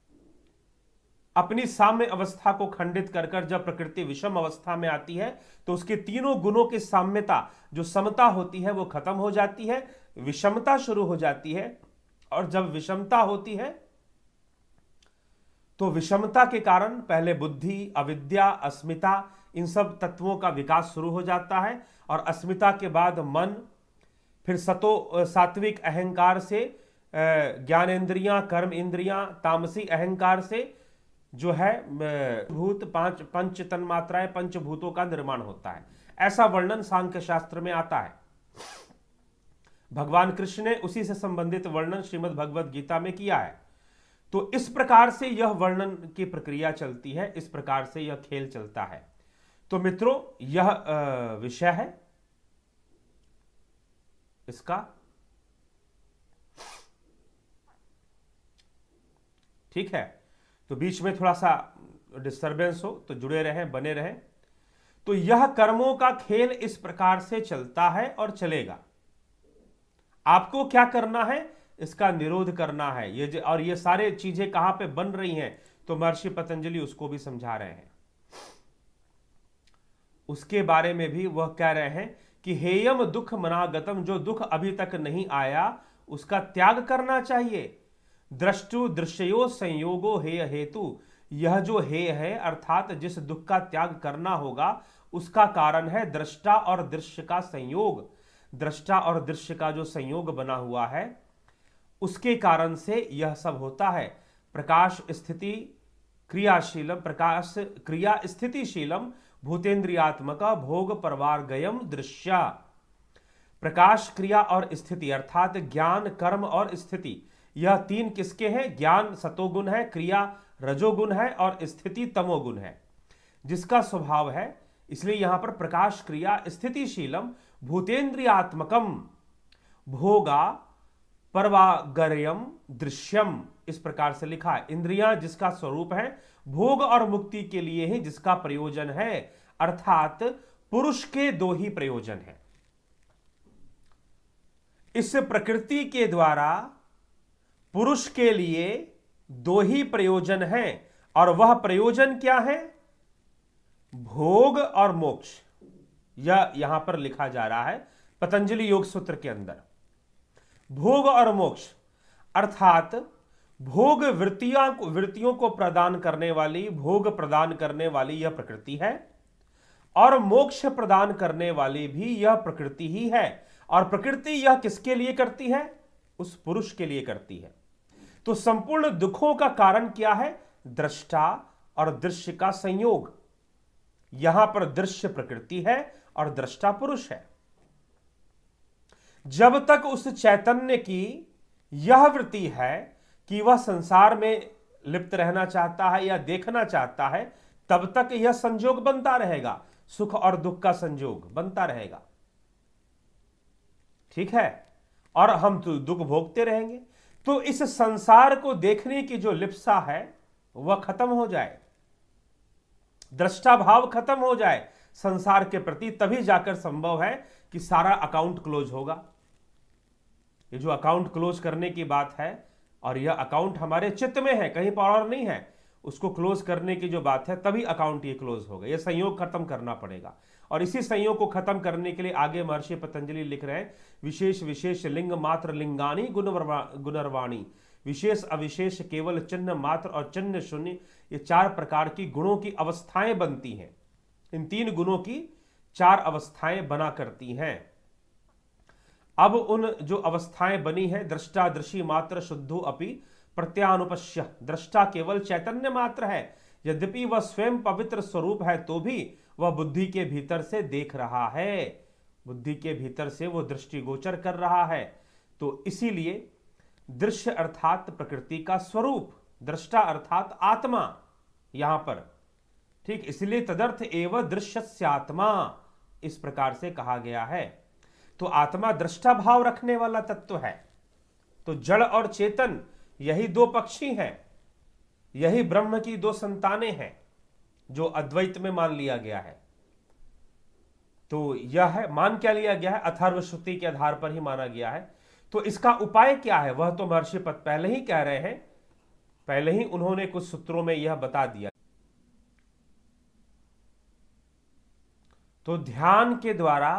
अपनी साम्य अवस्था को खंडित कर कर जब प्रकृति विषम अवस्था में आती है तो उसके तीनों गुणों की साम्यता, जो समता होती है, वो खत्म हो जाती है, विषमता शुरू हो जाती है। और जब विषमता होती है तो विषमता के कारण पहले बुद्धि, अविद्या, अस्मिता, इन सब तत्वों का विकास शुरू हो जाता है, और अस्मिता के बाद मन, फिर सात्विक अहंकार से ज्ञानेंद्रियां, कर्म इंद्रियां, तामसी अहंकार से जो है भूत, पंच तन्मात्राएं, पंचभूतों का निर्माण होता है। ऐसा वर्णन सांख्य शास्त्र में आता है। भगवान कृष्ण ने उसी से संबंधित वर्णन श्रीमद् भगवद गीता में किया है। तो इस प्रकार से यह वर्णन की प्रक्रिया चलती है, इस प्रकार से यह खेल चलता है। तो मित्रों, यह विषय है इसका। ठीक है, तो बीच में थोड़ा सा डिस्टरबेंस हो तो जुड़े रहें, बने रहें। तो यह कर्मों का खेल इस प्रकार से चलता है और चलेगा। आपको क्या करना है? इसका निरोध करना है। ये सारे चीजें कहां पे बन रही हैं, तो महर्षि पतंजलि उसको भी समझा रहे हैं। उसके बारे में भी वह कह रहे हैं कि हेयम दुख मनागतम, जो दुख अभी तक नहीं आया उसका त्याग करना चाहिए। दृष्टु दृश्यो संयोगो हेय हेतु, यह जो हेय है अर्थात जिस दुख का त्याग करना होगा उसका कारण है दृष्टा और दृश्य का संयोग। दृष्टा और दृश्य का जो संयोग बना हुआ है उसके कारण से यह सब होता है। प्रकाश स्थिति क्रियाशीलम, प्रकाश क्रिया स्थितिशीलम भूतेन्द्रियात्मक भोग परवार्गयम दृश्या। प्रकाश, क्रिया और स्थिति अर्थात ज्ञान, कर्म और स्थिति, यह 3 किसके हैं? ज्ञान सतोगुण है, क्रिया रजोगुण है और स्थिति तमोगुण है, जिसका स्वभाव है। इसलिए यहां पर प्रकाश, क्रिया, स्थितिशीलम भूतेन्द्रियात्मकम भोगा परवागर्यम दृश्यम, इस प्रकार से लिखा है। इंद्रियां जिसका स्वरूप है, भोग और मुक्ति के लिए ही जिसका प्रयोजन है, अर्थात पुरुष के 2 ही प्रयोजन है। इस प्रकृति के द्वारा पुरुष के लिए 2 ही प्रयोजन है, और वह प्रयोजन क्या है? भोग और मोक्ष। यह यहां पर लिखा जा रहा है पतंजलि योग सूत्र के अंदर। भोग और मोक्ष अर्थात भोग वृत्तियों को प्रदान करने वाली, भोग प्रदान करने वाली यह प्रकृति है, और मोक्ष प्रदान करने वाली भी यह प्रकृति ही है। और प्रकृति यह किसके लिए करती है? उस पुरुष के लिए करती है। तो संपूर्ण दुखों का कारण क्या है? दृष्टा और दृश्य का संयोग। यहां पर दृश्य प्रकृति है और दृष्टा पुरुष है। जब तक उस चैतन्य की यह वृत्ति है कि वह संसार में लिप्त रहना चाहता है या देखना चाहता है, तब तक यह संयोग बनता रहेगा, सुख और दुख का संयोग बनता रहेगा। ठीक है, और हम तो दुख भोगते रहेंगे। तो इस संसार को देखने की जो लिप्सा है वह खत्म हो जाए, दृष्टा भाव खत्म हो जाए संसार के प्रति, तभी जाकर संभव है कि सारा अकाउंट क्लोज होगा। ये जो अकाउंट क्लोज करने की बात है, और यह अकाउंट हमारे चित्त में है, कहीं पर और नहीं है, उसको क्लोज करने की जो बात है तभी अकाउंट ये क्लोज होगा। यह संयोग खत्म करना पड़ेगा। और इसी संयोग को खत्म करने के लिए आगे महर्षि पतंजलि लिख रहे हैं, विशेष विशेष लिंग मात्र लिंगानी गुणर्वाणी, विशेष अविशेष केवल चिन्ह मात्र और चिन्ह शून्य, ये 4 प्रकार की गुणों की अवस्थाएं बनती हैं। इन 3 गुणों की 4 अवस्थाएं बना करती हैं। अब उन जो अवस्थाएं बनी है, दृष्टा दृषि मात्र शुद्धो अपि प्रत्यानुपश्य, दृष्टा केवल चैतन्य मात्र है, यद्यपि वह स्वयं पवित्र स्वरूप है तो भी वह बुद्धि के भीतर से देख रहा है, बुद्धि के भीतर से वो दृष्टिगोचर कर रहा है। तो इसीलिए दृश्य अर्थात प्रकृति का स्वरूप, दृष्टा अर्थात आत्मा यहां पर। ठीक, इसलिए तदर्थ एवं दृश्यस्यात्मा, इस प्रकार से कहा गया है। तो आत्मा दृष्टा भाव रखने वाला तत्व है। तो जड़ और चेतन यही दो पक्षी हैं, यही ब्रह्म की दो संतानें हैं जो अद्वैत में मान लिया गया है। तो यह मान क्या लिया गया है? अथर्व श्रुति के आधार पर ही माना गया है। तो इसका उपाय क्या है वह तो महर्षि पहले ही कह रहे हैं, पहले ही उन्होंने कुछ सूत्रों में यह बता दिया। तो ध्यान के द्वारा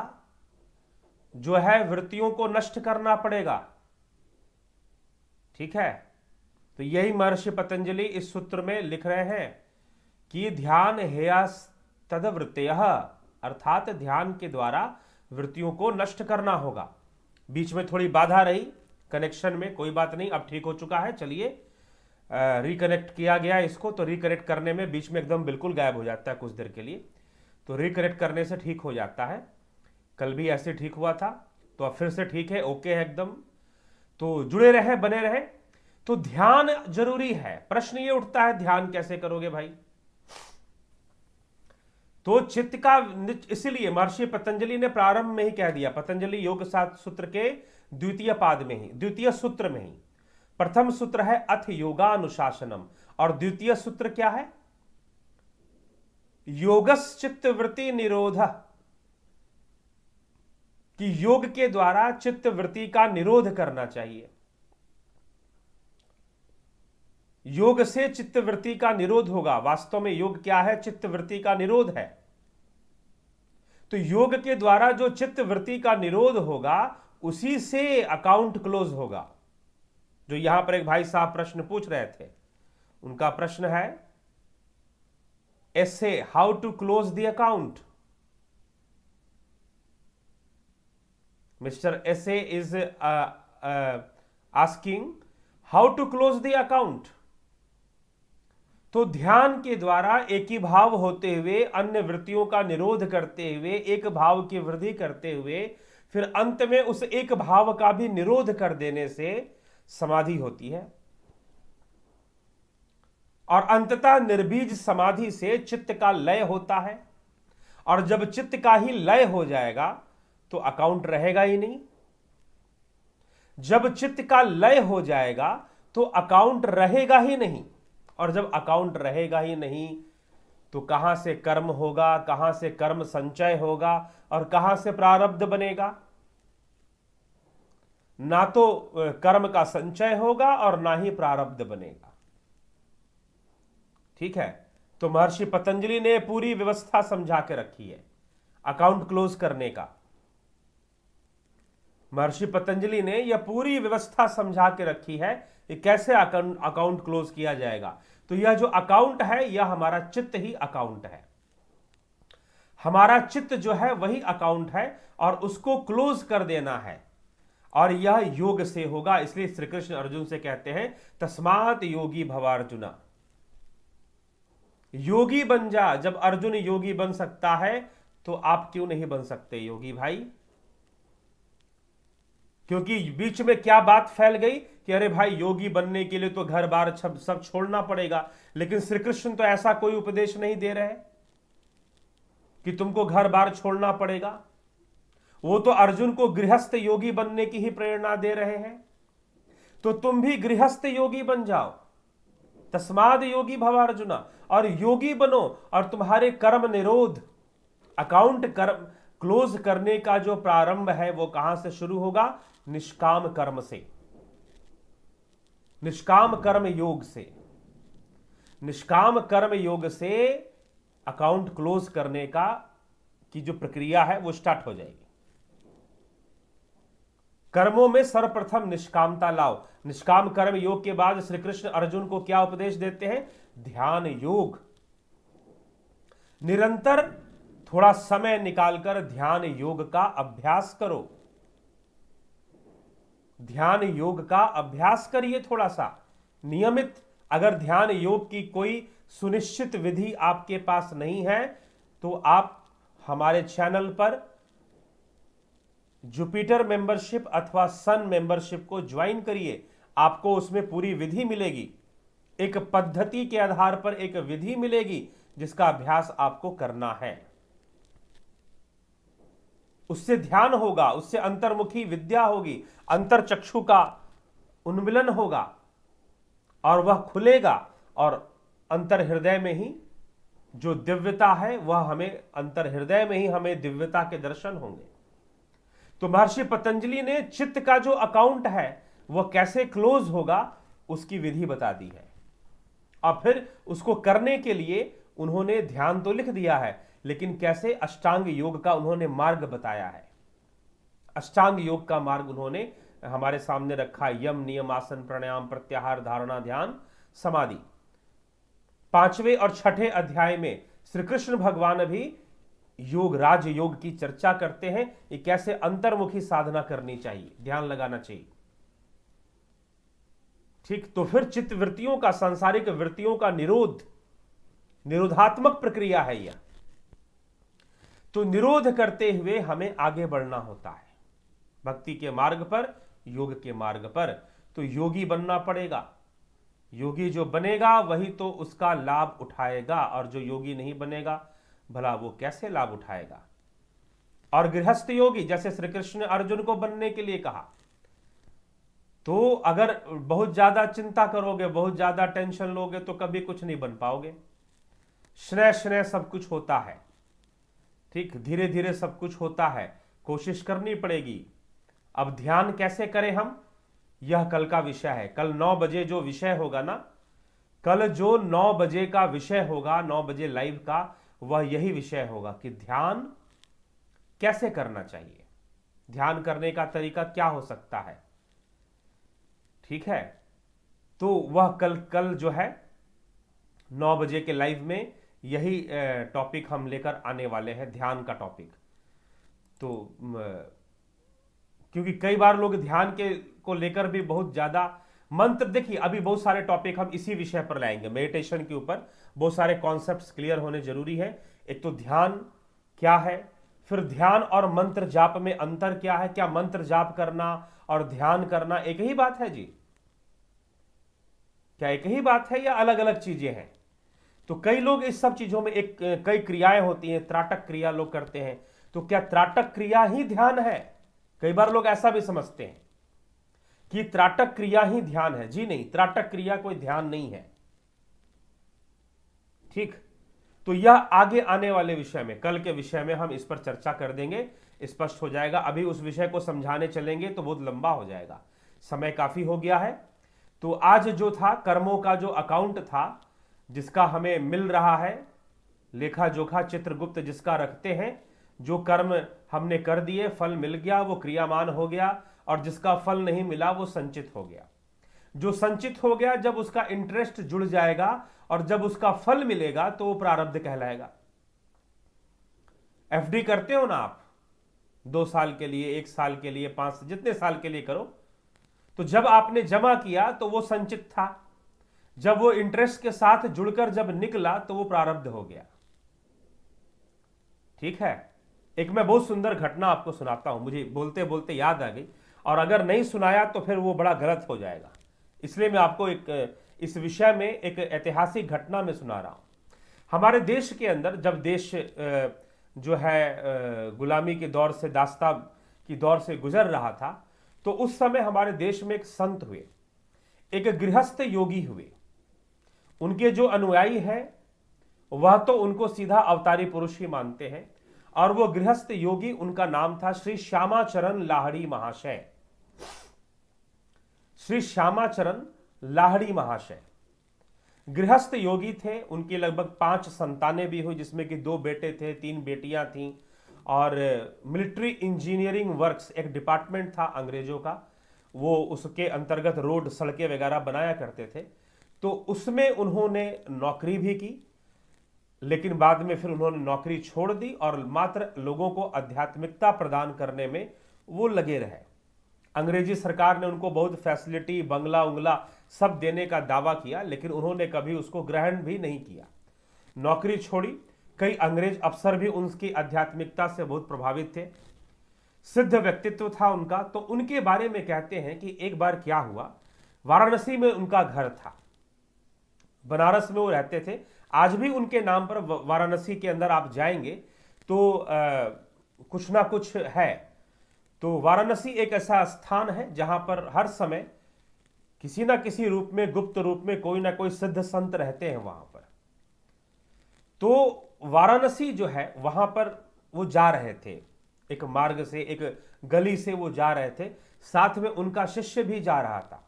जो है वृत्तियों को नष्ट करना पड़ेगा। ठीक है, तो यही महर्षि पतंजलि इस सूत्र में लिख रहे हैं कि ध्यान हेयस तदवृत्तयः, अर्थात ध्यान के द्वारा वृत्तियों को नष्ट करना होगा। बीच में थोड़ी बाधा रही कनेक्शन में, कोई बात नहीं, अब ठीक हो चुका है। चलिए रिकनेक्ट किया गया इसको, तो रिकनेक्ट करने में बीच में एकदम बिल्कुल गायब हो जाता है कुछ देर के लिए, तो रिकनेक्ट करने से ठीक हो जाता है। कल भी ऐसे ठीक हुआ था, तो अब फिर से ठीक है, ओके है एकदम। तो जुड़े रहे, बने रहे। तो ध्यान जरूरी है। प्रश्न ये उठता है ध्यान कैसे करोगे भाई? तो चित्त का, इसीलिए महर्षि पतंजलि ने प्रारंभ में ही कह दिया, पतंजलि योग शास्त्र सूत्र के द्वितीय पाद में ही, द्वितीय सूत्र में ही। प्रथम सूत्र है अथ योगानुशासनम, और द्वितीय सूत्र क्या है? योगस चित्त वृत्ति निरोध, कि योग के द्वारा चित्त वृत्ति का निरोध करना चाहिए। योग से चित्त वृत्ति का निरोध होगा। वास्तव में योग क्या है? चित्त वृत्ति का निरोध है। तो योग के द्वारा जो चित्त वृत्ति का निरोध होगा उसी से अकाउंट क्लोज होगा। जो यहां पर एक भाई साहब प्रश्न पूछ रहे थे, उनका प्रश्न है ऐसे, how to close the account. Mister एसे is asking how to close the account. तो ध्यान के द्वारा एक ही भाव होते हुए अन्य वृत्तियों का निरोध करते हुए, एक भाव की वृद्धि करते हुए, फिर अंत में उस एक भाव का भी निरोध कर देने से समाधि होती है। और अंततः निर्बीज समाधि से चित्त का लय होता है। और जब चित्त का ही लय हो जाएगा तो अकाउंट रहेगा ही नहीं। जब चित्त का लय हो जाएगा तो अकाउंट रहेगा ही नहीं। और जब अकाउंट रहेगा ही नहीं तो कहां से कर्म होगा, कहां से कर्म संचय होगा, और कहां से प्रारब्ध बनेगा? ना तो कर्म का संचय होगा और ना ही प्रारब्ध बनेगा। ठीक है, तो महर्षि पतंजलि ने पूरी व्यवस्था समझा के रखी है अकाउंट क्लोज करने का। महर्षि पतंजलि ने यह पूरी व्यवस्था समझा के रखी है कि कैसे अकाउंट क्लोज किया जाएगा। तो यह जो अकाउंट है यह हमारा चित्त ही अकाउंट है। हमारा चित्त जो है वही अकाउंट है और उसको क्लोज कर देना है। और यह योग से होगा। इसलिए श्री कृष्ण अर्जुन से कहते हैं तस्मात् योगी भवार्जुना, योगी बन जा। जब अर्जुन योगी बन सकता है तो आप क्यों नहीं बन सकते योगी भाई? क्योंकि बीच में क्या बात फैल गई कि अरे भाई योगी बनने के लिए तो घर बार सब छोड़ना पड़ेगा। लेकिन श्री कृष्ण तो ऐसा कोई उपदेश नहीं दे रहे कि तुमको घर बार छोड़ना पड़ेगा। वो तो अर्जुन को गृहस्थ योगी बनने की ही प्रेरणा दे रहे हैं। तो तुम भी गृहस्थ योगी बन जाओ, तस्माद योगी भवार्जुना, और योगी बनो। और तुम्हारे कर्म निरोध, अकाउंट कर्म क्लोज करने का जो प्रारंभ है वो कहां से शुरू होगा? निष्काम कर्म से, निष्काम कर्म योग से। निष्काम कर्म योग से अकाउंट क्लोज करने का की जो प्रक्रिया है वो स्टार्ट हो जाएगी। कर्मों में सर्वप्रथम निष्कामता लाओ। निष्काम कर्म योग के बाद श्री कृष्ण अर्जुन को क्या उपदेश देते हैं? ध्यान योग। निरंतर थोड़ा समय निकालकर ध्यान योग का अभ्यास करो। ध्यान योग का अभ्यास करिए थोड़ा सा नियमित। अगर ध्यान योग की कोई सुनिश्चित विधि आपके पास नहीं है तो आप हमारे चैनल पर जुपिटर मेंबरशिप अथवा सन मेंबरशिप को ज्वाइन करिए। आपको उसमें पूरी विधि मिलेगी, एक पद्धति के आधार पर एक विधि मिलेगी जिसका अभ्यास आपको करना है। उससे ध्यान होगा, उससे अंतर्मुखी विद्या होगी, अंतरचक्षु का उन्मिलन होगा और वह खुलेगा और अंतर हृदय में ही जो दिव्यता है वह हमें अंतर हृदय में ही हमें दिव्यता के दर्शन होंगे। तो महर्षि पतंजलि ने चित्त का जो अकाउंट है वह कैसे क्लोज होगा उसकी विधि बता दी है। और फिर उसको करने के लिए उन्होंने ध्यान तो लिख दिया है, लेकिन कैसे अष्टांग योग का उन्होंने मार्ग बताया है। अष्टांग योग का मार्ग उन्होंने हमारे सामने रखा, यम, नियम, आसन, प्राणायाम, प्रत्याहार, धारणा, ध्यान, समाधि। 5वें और 6ठे अध्याय में श्री कृष्ण भगवान भी योग, राज योग की चर्चा करते हैं, ये कैसे अंतर्मुखी साधना करनी चाहिए, ध्यान लगाना चाहिए। ठीक, तो फिर चित्त वृत्तियों का, सांसारिक वृत्तियों का निरोधात्मक प्रक्रिया है यह। तो निरोध करते हुए हमें आगे बढ़ना होता है भक्ति के मार्ग पर, योग के मार्ग पर। तो योगी बनना पड़ेगा। योगी जो बनेगा वही तो उसका लाभ उठाएगा, और जो योगी नहीं बनेगा भला वो कैसे लाभ उठाएगा। और गृहस्थ योगी, जैसे श्री कृष्ण ने अर्जुन को बनने के लिए कहा, तो अगर बहुत ज्यादा चिंता करोगे, बहुत ज्यादा टेंशन लोगे तो कभी कुछ नहीं बन पाओगे। स्नेह स्नेह सब कुछ होता है, ठीक, धीरे धीरे सब कुछ होता है, कोशिश करनी पड़ेगी। अब ध्यान कैसे करें हम, यह कल का विषय है। कल 9 बजे जो विषय होगा ना, कल जो 9 बजे का विषय होगा, 9 बजे लाइव का, वह यही विषय होगा कि ध्यान कैसे करना चाहिए, ध्यान करने का तरीका क्या हो सकता है। ठीक है, तो वह कल जो है 9 बजे के लाइव में यही टॉपिक हम लेकर आने वाले हैं, ध्यान का टॉपिक। तो क्योंकि कई बार लोग ध्यान के को लेकर भी बहुत ज्यादा मंत्र, देखिए अभी बहुत सारे टॉपिक हम इसी विषय पर लाएंगे, मेडिटेशन के ऊपर बहुत सारे कॉन्सेप्ट्स क्लियर होने जरूरी है। एक तो ध्यान क्या है, फिर ध्यान और मंत्र जाप में अंतर क्या है, क्या मंत्र जाप करना और ध्यान करना एक ही बात है जी, क्या एक ही बात है या अलग अलग चीजें हैं। तो कई लोग इस सब चीजों में कई क्रियाएं होती हैं, त्राटक क्रिया लोग करते हैं, तो क्या त्राटक क्रिया ही ध्यान है। कई बार लोग ऐसा भी समझते हैं कि त्राटक क्रिया ही ध्यान है। जी नहीं, त्राटक क्रिया कोई ध्यान नहीं है। ठीक, तो यह आगे आने वाले विषय में, कल के विषय में हम इस पर चर्चा कर देंगे, स्पष्ट हो जाएगा। अभी उस विषय को समझाने चलेंगे तो बहुत लंबा हो जाएगा, समय काफी हो गया है। तो आज जो था कर्मों का जो अकाउंट था, जिसका हमें मिल रहा है लेखा जोखा, चित्रगुप्त जिसका रखते हैं, जो कर्म हमने कर दिए फल मिल गया वो क्रियामान हो गया, और जिसका फल नहीं मिला वो संचित हो गया। जो संचित हो गया, जब उसका इंटरेस्ट जुड़ जाएगा और जब उसका फल मिलेगा तो वो प्रारब्ध कहलाएगा। एफडी करते हो ना आप, 2 साल के लिए, 1 साल के लिए, 5, जितने साल के लिए करो, तो जब आपने जमा किया तो वो संचित था, जब वो इंटरेस्ट के साथ जुड़कर जब निकला तो वो प्रारब्ध हो गया। ठीक है, एक मैं बहुत सुंदर घटना आपको सुनाता हूं, मुझे बोलते बोलते याद आ गई, और अगर नहीं सुनाया तो फिर वो बड़ा गलत हो जाएगा, इसलिए मैं आपको इस विषय में एक ऐतिहासिक घटना में सुना रहा हूं। हमारे देश के अंदर जब देश जो है गुलामी के दौर से, दास्ता की दौर से गुजर रहा था, तो उस समय हमारे देश में एक संत हुए, एक गृहस्थ योगी हुए। उनके जो अनुयायी हैं वह तो उनको सीधा अवतारी पुरुष ही मानते हैं, और वो गृहस्थ योगी, उनका नाम था श्री श्यामाचरण लाहिड़ी महाशय। श्री श्यामाचरण लाहिड़ी महाशय गृहस्थ योगी थे। उनकी लगभग 5 संतानें भी हुई, जिसमें कि 2 बेटे थे, 3 बेटियां थीं, और मिलिट्री इंजीनियरिंग वर्क्स एक डिपार्टमेंट था अंग्रेजों का, वो उसके अंतर्गत रोड, सड़कें वगैरह बनाया करते थे। तो उसमें उन्होंने नौकरी भी की, लेकिन बाद में फिर उन्होंने नौकरी छोड़ दी और मात्र लोगों को आध्यात्मिकता प्रदान करने में वो लगे रहे। अंग्रेजी सरकार ने उनको बहुत फैसिलिटी, बंगला उंगला सब देने का दावा किया, लेकिन उन्होंने कभी उसको ग्रहण भी नहीं किया, नौकरी छोड़ी। कई अंग्रेज अफसर भी उनकी आध्यात्मिकता से बहुत प्रभावित थे, सिद्ध व्यक्तित्व था उनका। तो उनके बारे में कहते हैं कि एक बार क्या हुआ, वाराणसी में उनका घर था, बनारस में वो रहते थे, आज भी उनके नाम पर वाराणसी के अंदर आप जाएंगे तो कुछ ना कुछ है। तो वाराणसी एक ऐसा स्थान है जहां पर हर समय किसी ना किसी रूप में, गुप्त रूप में कोई ना कोई सिद्ध संत रहते हैं वहां पर। तो वाराणसी जो है वहां पर वो जा रहे थे, एक मार्ग से, एक गली से वो जा रहे थे, साथ में उनका शिष्य भी जा रहा था,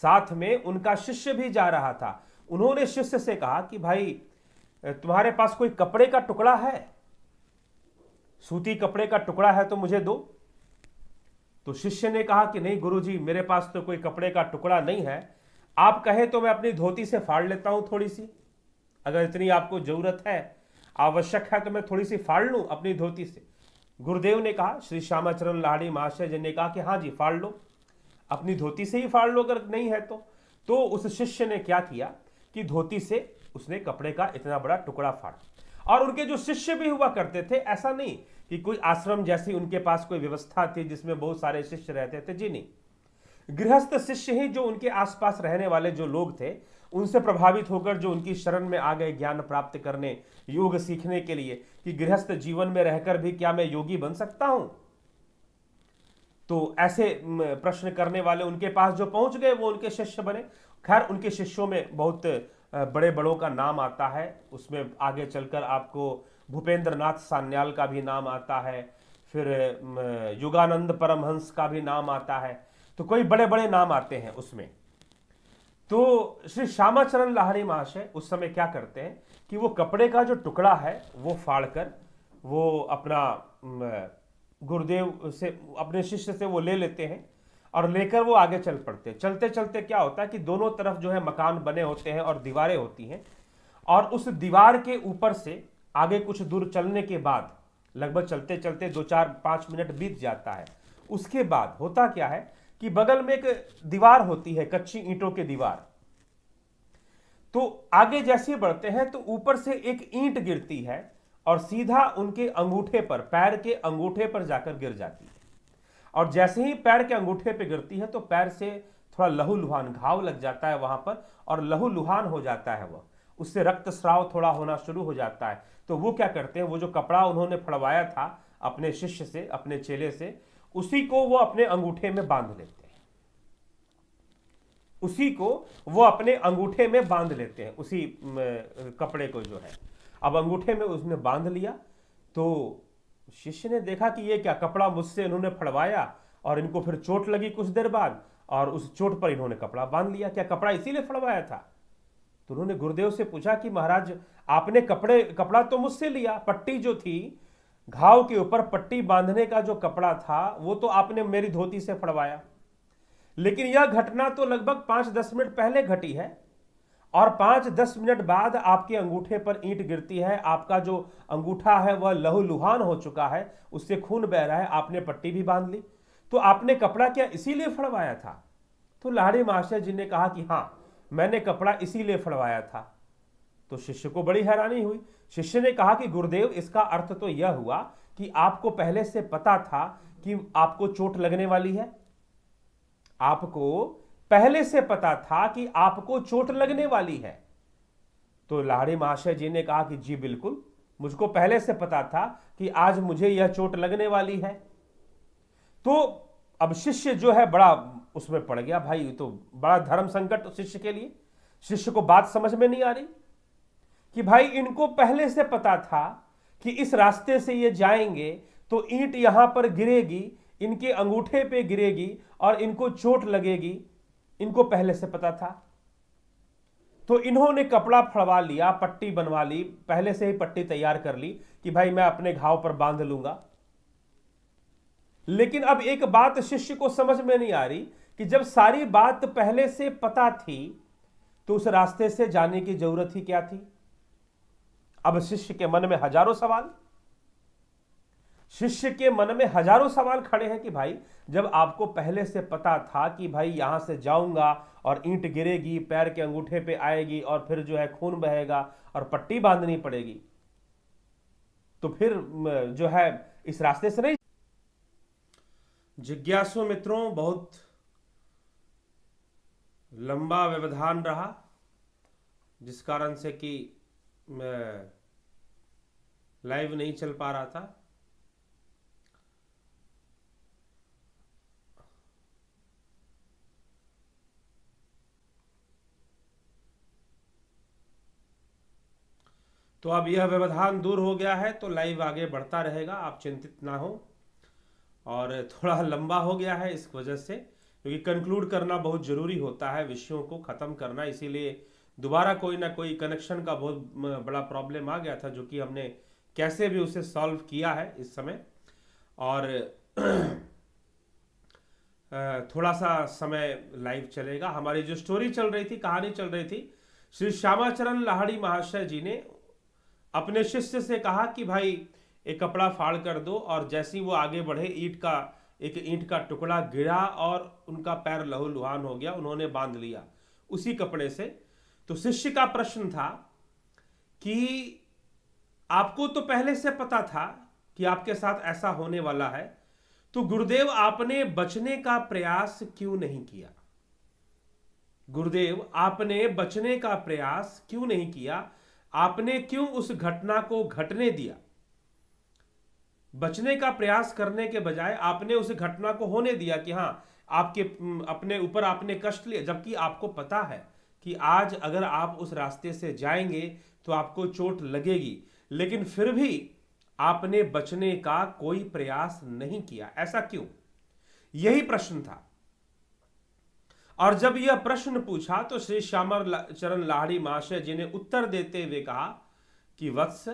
साथ में उनका शिष्य भी जा रहा था। उन्होंने शिष्य से कहा कि भाई तुम्हारे पास कोई कपड़े का टुकड़ा है, सूती कपड़े का टुकड़ा है तो मुझे दो। तो शिष्य ने कहा कि नहीं गुरुजी, मेरे पास तो कोई कपड़े का टुकड़ा नहीं है, आप कहे तो मैं अपनी धोती से फाड़ लेता हूं थोड़ी सी, अगर इतनी आपको जरूरत है, आवश्यक है तो मैं थोड़ी सी फाड़ लूं अपनी धोती से। गुरुदेव ने कहा, श्री श्यामाचरण लाहिड़ी महाशय जी ने कहा कि हाँ जी फाड़ लो, अपनी धोती से ही फाड़ लो अगर नहीं है तो उस शिष्य ने क्या किया कि धोती से उसने कपड़े का इतना बड़ा टुकड़ा फाड़ा। और उनके जो शिष्य भी हुआ करते थे, ऐसा नहीं कि कोई आश्रम जैसी उनके पास कोई व्यवस्था थी जिसमें बहुत सारे शिष्य रहते थे, जी नहीं, गृहस्थ शिष्य ही जो उनके आसपास रहने वाले जो लोग थे, उनसे प्रभावित होकर जो उनकी शरण में आ गए ज्ञान प्राप्त करने, योग सीखने के लिए कि गृहस्थ जीवन में रहकर भी क्या मैं योगी बन सकता हूं। तो ऐसे प्रश्न करने वाले उनके पास जो पहुंच गए वो उनके शिष्य बने। खैर उनके शिष्यों में बहुत बड़े बड़ों का नाम आता है, उसमें आगे चलकर आपको भूपेंद्र नाथ सान्याल का भी नाम आता है, फिर युगानंद परमहंस का भी नाम आता है, तो कोई बड़े बड़े नाम आते हैं उसमें। तो श्री श्यामाचरण लाहिड़ी महाशय उस समय क्या करते हैं कि वो कपड़े का जो टुकड़ा है वो फाड़कर वो अपना गुरुदेव से, अपने शिष्य से वो ले लेते हैं और लेकर वो आगे चल पड़ते हैं। चलते चलते क्या होता है कि दोनों तरफ जो है मकान बने होते हैं और दीवारें होती हैं, और उस दीवार के ऊपर से आगे कुछ दूर चलने के बाद, लगभग चलते चलते 2-4-5 मिनट बीत जाता है, उसके बाद होता क्या है कि बगल में एक दीवार होती है, कच्ची ईंटों की दीवार। तो आगे जैसे बढ़ते हैं तो ऊपर से एक ईंट गिरती है और सीधा उनके अंगूठे पर, पैर के अंगूठे पर जाकर गिर जाती है। और जैसे ही पैर के अंगूठे पर गिरती है तो पैर से थोड़ा लहूलुहान घाव लग जाता है वहां पर, और लहूलुहान हो जाता है वह, उससे रक्तस्राव थोड़ा होना शुरू हो जाता है। तो वो क्या करते हैं, वो जो कपड़ा उन्होंने फड़वाया था अपने शिष्य से, अपने चेले से, उसी को वो अपने अंगूठे में बांध लेते हैं, उसी को वो अपने अंगूठे में बांध लेते हैं, उसी कपड़े को जो है। अब अंगूठे में उसने बांध लिया तो शिष्य ने देखा कि ये क्या, कपड़ा मुझसे इन्होंने फड़वाया और इनको फिर चोट लगी कुछ देर बाद, और उस चोट पर इन्होंने कपड़ा बांध लिया, क्या कपड़ा इसीलिए फड़वाया था? तो उन्होंने गुरुदेव से पूछा कि महाराज आपने कपड़ा तो मुझसे लिया, पट्टी जो थी घाव के ऊपर, पट्टी बांधने का जो कपड़ा था वो तो आपने मेरी धोती से फड़वाया, लेकिन यह घटना तो लगभग 5-10 मिनट पहले घटी है, और 5-10 मिनट बाद आपके अंगूठे पर ईंट गिरती है, आपका जो अंगूठा है वह लहूलुहान हो चुका है, उससे खून बह रहा है, आपने पट्टी भी बांध ली, तो आपने कपड़ा क्या इसीलिए फड़वाया था? तो लाहिड़ी महाशय जी ने कहा कि हाँ, मैंने कपड़ा इसीलिए फड़वाया था। तो शिष्य को बड़ी हैरानी हुई। शिष्य ने कहा कि गुरुदेव, इसका अर्थ तो यह हुआ कि आपको पहले से पता था कि आपको चोट लगने वाली है, आपको पहले से पता था कि आपको चोट लगने वाली है। तो लाहिड़ी महाशय जी ने कहा कि जी बिल्कुल, मुझको पहले से पता था कि आज मुझे यह चोट लगने वाली है। तो अब शिष्य जो है बड़ा उसमें पड़ गया, भाई तो बड़ा धर्म संकट शिष्य के लिए। शिष्य को बात समझ में नहीं आ रही कि भाई इनको पहले से पता था कि इस रास्ते से ये जाएंगे तो ईंट यहां पर गिरेगी, इनके अंगूठे पे गिरेगी और इनको चोट लगेगी, इनको पहले से पता था। तो इन्होंने कपड़ा फड़वा लिया, पट्टी बनवा ली, पहले से ही पट्टी तैयार कर ली कि भाई मैं अपने घाव पर बांध लूंगा। लेकिन अब एक बात शिष्य को समझ में नहीं आ रही कि जब सारी बात पहले से पता थी तो उस रास्ते से जाने की जरूरत ही क्या थी? अब शिष्य के मन में हजारों सवाल, शिष्य के मन में हजारों सवाल खड़े हैं कि भाई जब आपको पहले से पता था कि भाई यहां से जाऊंगा और ईंट गिरेगी, पैर के अंगूठे पे आएगी और फिर जो है खून बहेगा और पट्टी बांधनी पड़ेगी, तो फिर जो है इस रास्ते से नहीं। जिज्ञासु मित्रों, बहुत लंबा व्यवधान रहा, जिस कारण से कि मैं लाइव नहीं चल पा रहा था। तो अब यह व्यवधान दूर हो गया है, तो लाइव आगे बढ़ता रहेगा, आप चिंतित ना हो। और थोड़ा लंबा हो गया है इस वजह से, क्योंकि कंक्लूड करना बहुत ज़रूरी होता है, विषयों को ख़त्म करना, इसीलिए दोबारा कोई ना कोई कनेक्शन का बहुत बड़ा प्रॉब्लम आ गया था, जो कि हमने कैसे भी उसे सॉल्व किया है इस समय। और थोड़ा सा समय लाइव चलेगा। हमारी जो स्टोरी चल रही थी, कहानी चल रही थी, श्री श्यामाचरण लाहिड़ी महाशय जी ने अपने शिष्य से कहा कि भाई एक कपड़ा फाड़ कर दो, और जैसे ही वो आगे बढ़े एक ईंट का टुकड़ा गिरा और उनका पैर लहूलुहान हो गया, उन्होंने बांध लिया उसी कपड़े से। तो शिष्य का प्रश्न था कि आपको तो पहले से पता था कि आपके साथ ऐसा होने वाला है, तो गुरुदेव आपने बचने का प्रयास क्यों नहीं किया? गुरुदेव आपने बचने का प्रयास क्यों नहीं किया? आपने क्यों उस घटना को घटने दिया? बचने का प्रयास करने के बजाय आपने उस घटना को होने दिया कि हाँ, आपके अपने ऊपर आपने कष्ट लिया, जबकि आपको पता है कि आज अगर आप उस रास्ते से जाएंगे तो आपको चोट लगेगी, लेकिन फिर भी आपने बचने का कोई प्रयास नहीं किया। ऐसा क्यों? यही प्रश्न था। और जब यह प्रश्न पूछा तो श्री श्यामाचरण लाहिड़ी महाशय जी ने उत्तर देते हुए कहा कि वत्स,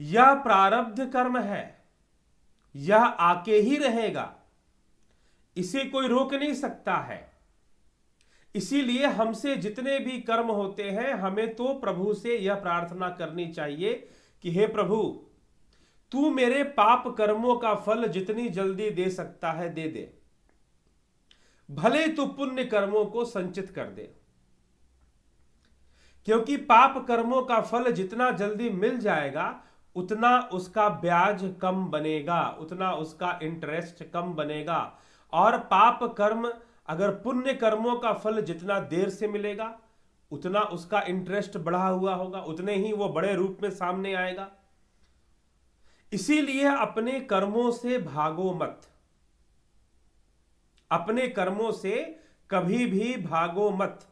यह प्रारब्ध कर्म है, यह आके ही रहेगा, इसे कोई रोक नहीं सकता है। इसीलिए हमसे जितने भी कर्म होते हैं, हमें तो प्रभु से यह प्रार्थना करनी चाहिए कि हे प्रभु, तू मेरे पाप कर्मों का फल जितनी जल्दी दे सकता है दे दे, भले तू पुण्य कर्मों को संचित कर दे। क्योंकि पाप कर्मों का फल जितना जल्दी मिल जाएगा, उतना उसका ब्याज कम बनेगा, उतना उसका इंटरेस्ट कम बनेगा। और पाप कर्म, अगर पुण्य कर्मों का फल जितना देर से मिलेगा, उतना उसका इंटरेस्ट बढ़ा हुआ होगा, उतने ही वो बड़े रूप में सामने आएगा। इसीलिए अपने कर्मों से भागो मत, अपने कर्मों से कभी भी भागो मत।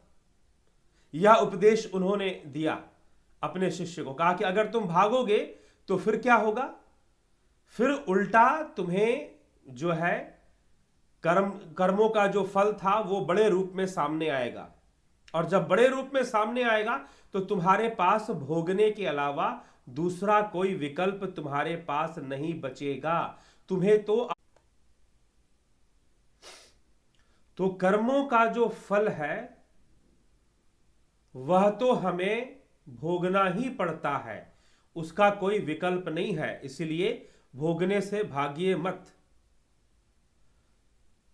यह उपदेश उन्होंने दिया अपने शिष्य को। कहा कि अगर तुम भागोगे तो फिर क्या होगा? फिर उल्टा तुम्हें जो है कर्मों का जो फल था वो बड़े रूप में सामने आएगा, और जब बड़े रूप में सामने आएगा तो तुम्हारे पास भोगने के अलावा दूसरा कोई विकल्प तुम्हारे पास नहीं बचेगा। तुम्हें तो कर्मों का जो फल है वह तो हमें भोगना ही पड़ता है, उसका कोई विकल्प नहीं है। इसलिए भोगने से भागिए मत।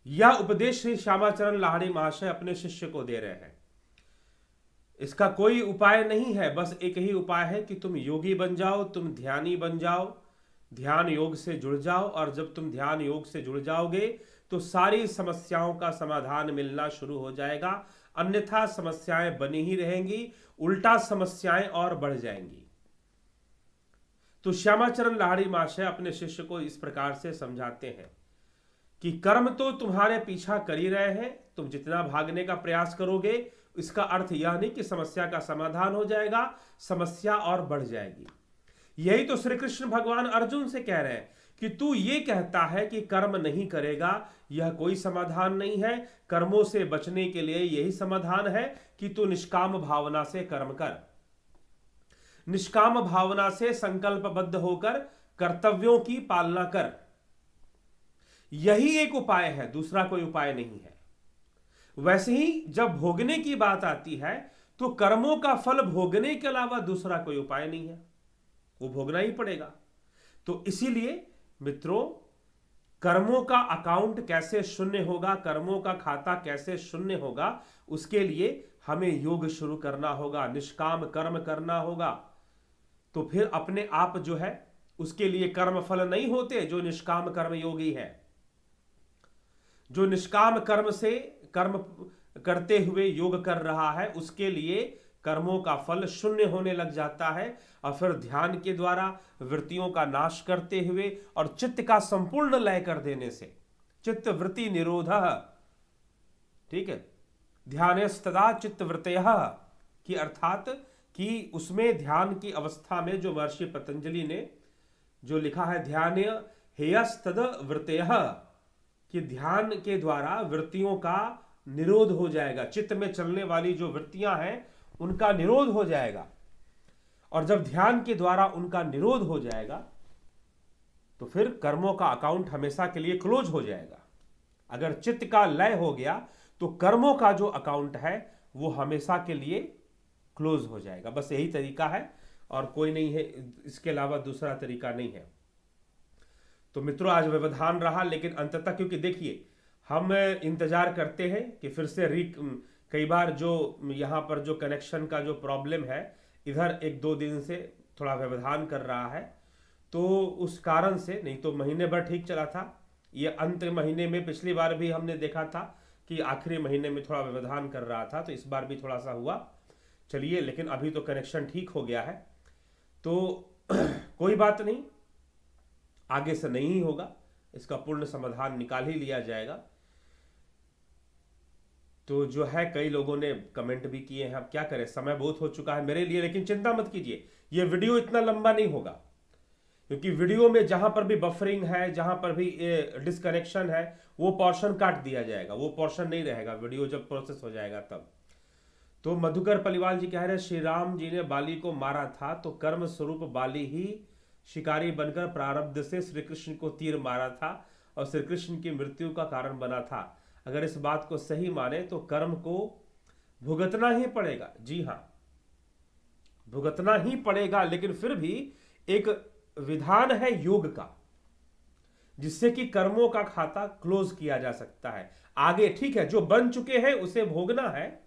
यह उपदेश श्री श्यामाचरण लाहिड़ी महाशय अपने शिष्य को दे रहे हैं। इसका कोई उपाय नहीं है, बस एक ही उपाय है कि तुम योगी बन जाओ, तुम ध्यानी बन जाओ, ध्यान योग से जुड़ जाओ। और जब तुम ध्यान योग से जुड़ जाओगे तो सारी समस्याओं का समाधान मिलना शुरू हो जाएगा, अन्यथा समस्याएं बनी ही रहेंगी, उल्टा समस्याएं और बढ़ जाएंगी। तो श्यामाचरण लाहिड़ी महाशय अपने शिष्य को इस प्रकार से समझाते हैं कि कर्म तो तुम्हारे पीछा कर ही रहे हैं, तुम जितना भागने का प्रयास करोगे इसका अर्थ यह नहीं कि समस्या का समाधान हो जाएगा, समस्या और बढ़ जाएगी। यही तो श्री कृष्ण भगवान अर्जुन से कह रहे हैं कि तू ये कहता है कि कर्म नहीं करेगा, यह कोई समाधान नहीं है। कर्मों से बचने के लिए यही समाधान है कि तू निष्काम भावना से कर्म कर, निष्काम भावना से संकल्पबद्ध होकर कर्तव्यों की पालना कर। यही एक उपाय है, दूसरा कोई उपाय नहीं है। वैसे ही जब भोगने की बात आती है तो कर्मों का फल भोगने के अलावा दूसरा कोई उपाय नहीं है, वो भोगना ही पड़ेगा। तो इसीलिए मित्रों, कर्मों का अकाउंट कैसे शून्य होगा, कर्मों का खाता कैसे शून्य होगा, उसके लिए हमें योग शुरू करना होगा, निष्काम कर्म करना होगा। तो फिर अपने आप जो है उसके लिए कर्म फल नहीं होते। जो निष्काम कर्म योगी है, जो निष्काम कर्म से कर्म करते हुए योग कर रहा है, उसके लिए कर्मों का फल शून्य होने लग जाता है। और फिर ध्यान के द्वारा वृत्तियों का नाश करते हुए और चित्त का संपूर्ण लय कर देने से, चित्त वृत्ति निरोध, ठीक है, ध्यानस्तदा चित्त वृत्तयः, कि अर्थात कि उसमें ध्यान की अवस्था में जो महर्षि पतंजलि ने जो लिखा है, ध्यान हेयस्तद वृत्तयः, कि ध्यान के द्वारा वृत्तियों का निरोध हो जाएगा, चित्त में चलने वाली जो वृत्तियां हैं उनका निरोध हो जाएगा। और जब ध्यान के द्वारा उनका निरोध हो जाएगा तो फिर कर्मों का अकाउंट हमेशा के लिए क्लोज हो जाएगा। अगर चित्त का लय हो गया तो कर्मों का जो अकाउंट है वो हमेशा के लिए क्लोज हो जाएगा। बस यही तरीका है और कोई नहीं है, इसके अलावा दूसरा तरीका नहीं है। तो मित्रों, आज व्यवधान रहा, लेकिन अंततः क्योंकि देखिए हम इंतजार करते हैं कि फिर से कई बार जो यहाँ पर जो कनेक्शन का जो प्रॉब्लम है, इधर 1-2 दिन से थोड़ा व्यवधान कर रहा है, तो उस कारण से, नहीं तो महीने भर ठीक चला था। ये अंत महीने में पिछली बार भी हमने देखा था कि आखिरी महीने में थोड़ा व्यवधान कर रहा था, तो इस बार भी थोड़ा सा हुआ। चलिए, लेकिन अभी तो कनेक्शन ठीक हो गया है, तो कोई बात नहीं, आगे से नहीं होगा, इसका पूर्ण समाधान निकाल ही लिया जाएगा। तो जो है, कई लोगों ने कमेंट भी किए हैं, अब क्या करें, समय बहुत हो चुका है मेरे लिए, लेकिन चिंता मत कीजिए, ये वीडियो इतना लंबा नहीं होगा, क्योंकि वीडियो में जहां पर भी बफरिंग है, जहां पर भी डिस्कनेक्शन है, वो पोर्शन काट दिया जाएगा, वो पोर्शन नहीं रहेगा वीडियो जब प्रोसेस हो जाएगा तब। तो मधुकर पलिवाल जी कह रहे हैं, श्री राम जी ने बाली को मारा था तो कर्म स्वरूप बाली ही शिकारी बनकर प्रारब्ध से श्री कृष्ण को तीर मारा था और श्री कृष्ण की मृत्यु का कारण बना था। अगर इस बात को सही माने तो कर्म को भुगतना ही पड़ेगा। जी हां, भुगतना ही पड़ेगा, लेकिन फिर भी एक विधान है योग का, जिससे कि कर्मों का खाता क्लोज किया जा सकता है। आगे ठीक है, जो बन चुके हैं उसे भोगना है,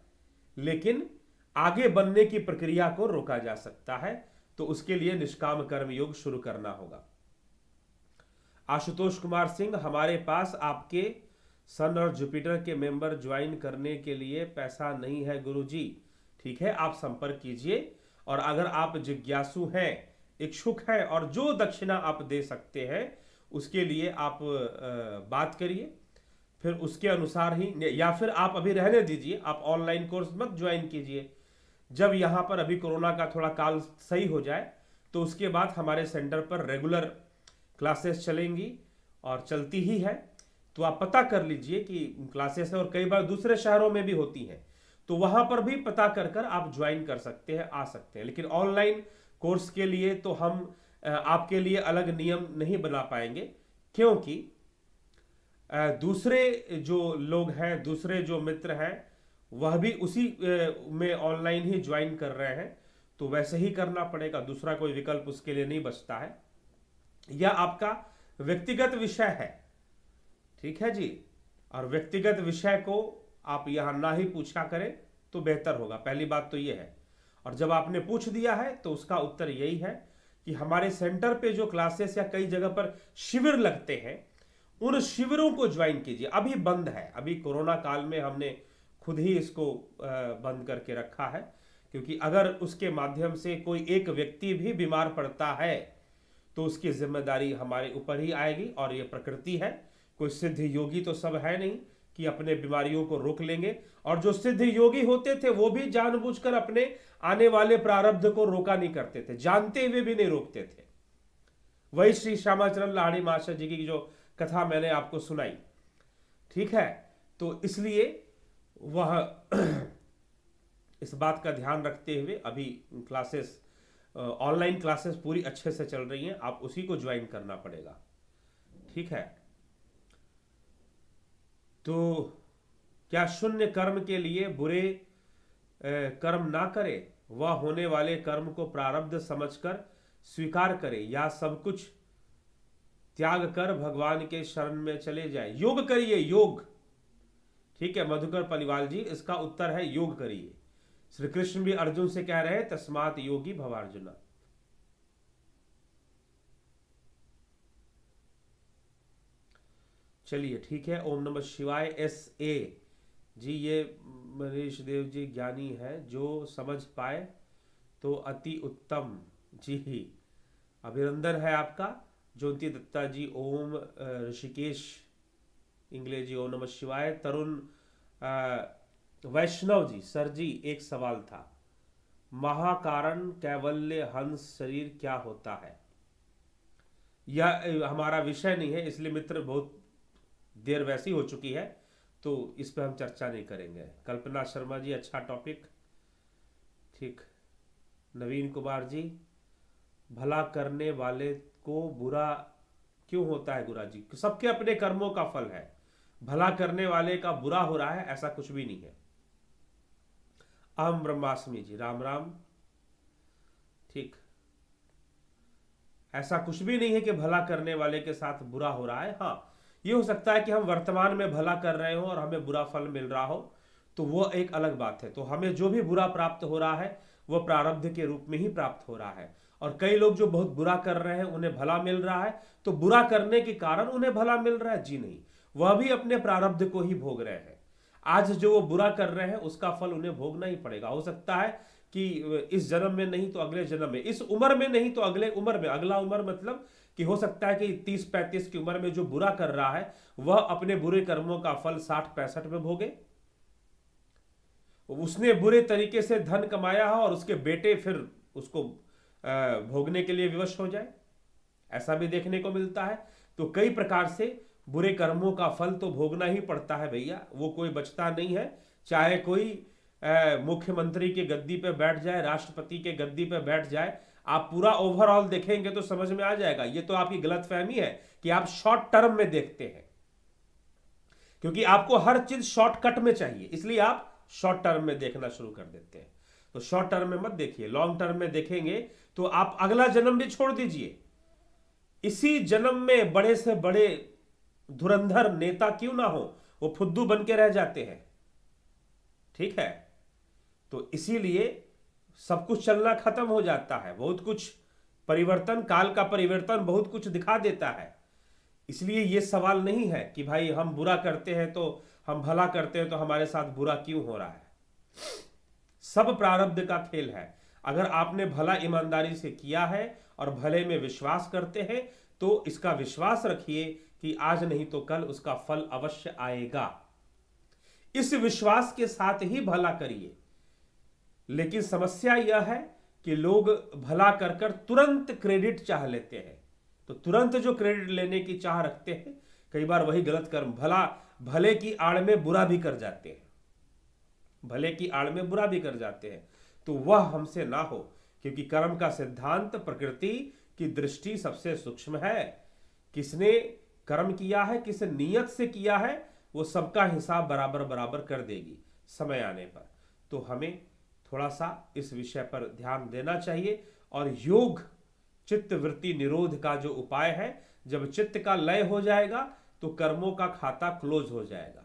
लेकिन आगे बनने की प्रक्रिया को रोका जा सकता है, तो उसके लिए निष्काम कर्म योग शुरू करना होगा। आशुतोष कुमार सिंह, हमारे पास आपके सन और जुपिटर के मेंबर ज्वाइन करने के लिए पैसा नहीं है गुरुजी। ठीक है, आप संपर्क कीजिए, और अगर आप जिज्ञासु हैं, इच्छुक हैं, और जो दक्षिणा आप दे सकते हैं उसके लिए आप बात करिए, फिर उसके अनुसार ही, या फिर आप अभी रहने दीजिए, आप ऑनलाइन कोर्स मत ज्वाइन कीजिए। जब यहाँ पर अभी कोरोना का थोड़ा काल सही हो जाए तो उसके बाद हमारे सेंटर पर रेगुलर क्लासेस चलेंगी, और चलती ही है, तो आप पता कर लीजिए कि क्लासेस है, और कई बार दूसरे शहरों में भी होती हैं, तो वहां पर भी पता कर कर आप ज्वाइन कर सकते हैं, आ सकते हैं। लेकिन ऑनलाइन कोर्स के लिए तो हम आपके लिए अलग नियम नहीं बना पाएंगे, क्योंकि दूसरे जो लोग हैं, दूसरे जो मित्र हैं, वह भी उसी में ऑनलाइन ही ज्वाइन कर रहे हैं, तो वैसे ही करना पड़ेगा, दूसरा कोई विकल्प उसके लिए नहीं बचता है। यह आपका व्यक्तिगत विषय है, ठीक है जी, और व्यक्तिगत विषय को आप यहां ना ही पूछा करें तो बेहतर होगा, पहली बात तो यह है। और जब आपने पूछ दिया है तो उसका उत्तर यही है कि हमारे सेंटर पे जो क्लासेस या कई जगह पर शिविर लगते हैं, उन शिविरों को ज्वाइन कीजिए। अभी बंद है, अभी कोरोना काल में हमने खुद ही इसको बंद करके रखा है, क्योंकि अगर उसके माध्यम से कोई एक व्यक्ति भी बीमार पड़ता है तो उसकी जिम्मेदारी हमारे ऊपर ही आएगी, और ये प्रकृति है, कोई सिद्ध योगी तो सब है नहीं कि अपने बीमारियों को रोक लेंगे, और जो सिद्ध योगी होते थे वो भी जानबूझकर अपने आने वाले प्रारब्ध को रोका नहीं करते थे, जानते हुए भी नहीं रोकते थे। वही श्री श्यामाचरण लाहिड़ी महाशय जी की जो कथा मैंने आपको सुनाई, ठीक है, तो इसलिए वह इस बात का ध्यान रखते हुए अभी क्लासेस, ऑनलाइन क्लासेस पूरी अच्छे से चल रही हैं, आप उसी को ज्वाइन करना पड़ेगा, ठीक है। तो क्या शून्य कर्म के लिए बुरे कर्म ना करे, वह होने वाले कर्म को प्रारब्ध समझकर स्वीकार करे, या सब कुछ त्याग कर भगवान के शरण में चले जाए? योग करिए, योग, ठीक है मधुकर पलिवाल जी, इसका उत्तर है योग करिए। श्री कृष्ण भी अर्जुन से कह रहे हैं, तस्मात योगी भवार्जुना। चलिए ठीक है, ओम नमः शिवाय। SA जी, ये मनीष देव जी ज्ञानी है, जो समझ पाए तो अति उत्तम जी, अभिनंदन है आपका। ज्योति दत्ता जी, ओम। ऋषिकेश इंगले जी, ओम नमः शिवाय। तरुण वैष्णव जी, सर जी एक सवाल था, महाकारण कैवल्य हंस शरीर क्या होता है। यह हमारा विषय नहीं है, इसलिए मित्र बहुत देर वैसी हो चुकी है तो इस पर हम चर्चा नहीं करेंगे। कल्पना शर्मा जी अच्छा टॉपिक, ठीक। नवीन कुमार जी, भला करने वाले को बुरा क्यों होता है गुरा जी। सबके अपने कर्मों का फल है, भला करने वाले का बुरा हो रहा है ऐसा कुछ भी नहीं है। अहम ब्रह्मास्मि जी, राम राम, ठीक। ऐसा कुछ भी नहीं है कि भला करने वाले के साथ बुरा हो रहा है। हाँ, ये हो सकता है कि हम वर्तमान में भला कर रहे हो और हमें बुरा फल मिल रहा हो, तो वो एक अलग बात है। तो हमें जो भी बुरा प्राप्त हो रहा है वो प्रारब्ध के रूप में ही प्राप्त हो रहा है। और कई लोग जो बहुत बुरा कर रहे हैं उन्हें भला मिल रहा है, तो बुरा करने के कारण उन्हें भला मिल रहा है जी नहीं, वह भी अपने प्रारब्ध को ही भोग रहे हैं। आज जो वो बुरा कर रहे हैं उसका फल उन्हें भोगना ही पड़ेगा। हो सकता है कि इस जन्म में नहीं तो अगले जन्म में, इस उम्र में नहीं तो अगले उम्र में। अगला उम्र मतलब कि हो सकता है कि 30-35 की उम्र में जो बुरा कर रहा है वह अपने बुरे कर्मों का फल 60-65 में भोगे। उसने बुरे तरीके से धन कमाया हो और उसके बेटे फिर उसको भोगने के लिए विवश हो जाए, ऐसा भी देखने को मिलता है। तो कई प्रकार से बुरे कर्मों का फल तो भोगना ही पड़ता है भैया, वो कोई बचता नहीं है। चाहे कोई मुख्यमंत्री के गद्दी पे बैठ जाए, राष्ट्रपति के गद्दी पे बैठ जाए, आप पूरा ओवरऑल देखेंगे तो समझ में आ जाएगा। ये तो आपकी गलतफहमी है कि आप शॉर्ट टर्म में देखते हैं, क्योंकि आपको हर चीज शॉर्टकट में चाहिए, इसलिए आप शॉर्ट टर्म में देखना शुरू कर देते हैं। तो शॉर्ट टर्म में मत देखिए, लॉन्ग टर्म में देखेंगे तो आप अगला जन्म भी छोड़ दीजिए, इसी जन्म में बड़े से बड़े धुरंधर नेता क्यों ना हो, वो फुद्दू बन के रह जाते हैं, ठीक है। तो इसीलिए सब कुछ चलना खत्म हो जाता है, बहुत कुछ परिवर्तन, काल का परिवर्तन बहुत कुछ दिखा देता है। इसलिए यह सवाल नहीं है कि भाई हम बुरा करते हैं तो, हम भला करते हैं तो हमारे साथ बुरा क्यों हो रहा है। सब प्रारब्ध का खेल है। अगर आपने भला ईमानदारी से किया है और भले में विश्वास करते हैं तो इसका विश्वास रखिए कि आज नहीं तो कल उसका फल अवश्य आएगा। इस विश्वास के साथ ही भला करिए। लेकिन समस्या यह है कि लोग भला कर कर तुरंत क्रेडिट चाह लेते हैं, तो तुरंत जो क्रेडिट लेने की चाह रखते हैं, कई बार वही गलत कर्म, भले की आड़ में बुरा भी कर जाते हैं, भले की आड़ में बुरा भी कर जाते हैं। तो वह हमसे ना हो, क्योंकि कर्म का सिद्धांत प्रकृति की दृष्टि सबसे सूक्ष्म है। किसने कर्म किया है, किस नियत से किया है, वो सबका हिसाब बराबर बराबर कर देगी समय आने पर। तो हमें थोड़ा सा इस विषय पर ध्यान देना चाहिए। और योग चित्त वृत्ति निरोध का जो उपाय है, जब चित्त का लय हो जाएगा तो कर्मों का खाता क्लोज हो जाएगा,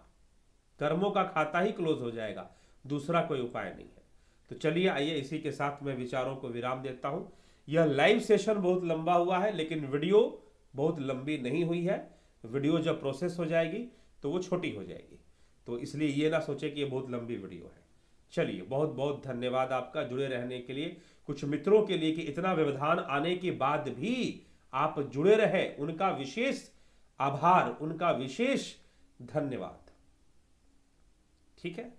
कर्मों का खाता ही क्लोज हो जाएगा, दूसरा कोई उपाय नहीं है। तो चलिए आइए इसी के साथ मैं विचारों को विराम देता हूं। यह लाइव सेशन बहुत लंबा हुआ है, लेकिन वीडियो बहुत लंबी नहीं हुई है। वीडियो जब प्रोसेस हो जाएगी तो वो छोटी हो जाएगी, तो इसलिए ये ना सोचे कि ये बहुत लंबी वीडियो है। चलिए, बहुत बहुत धन्यवाद आपका जुड़े रहने के लिए। कुछ मित्रों के लिए कि इतना व्यवधान आने के बाद भी आप जुड़े रहे, उनका विशेष आभार, उनका विशेष धन्यवाद। ठीक है।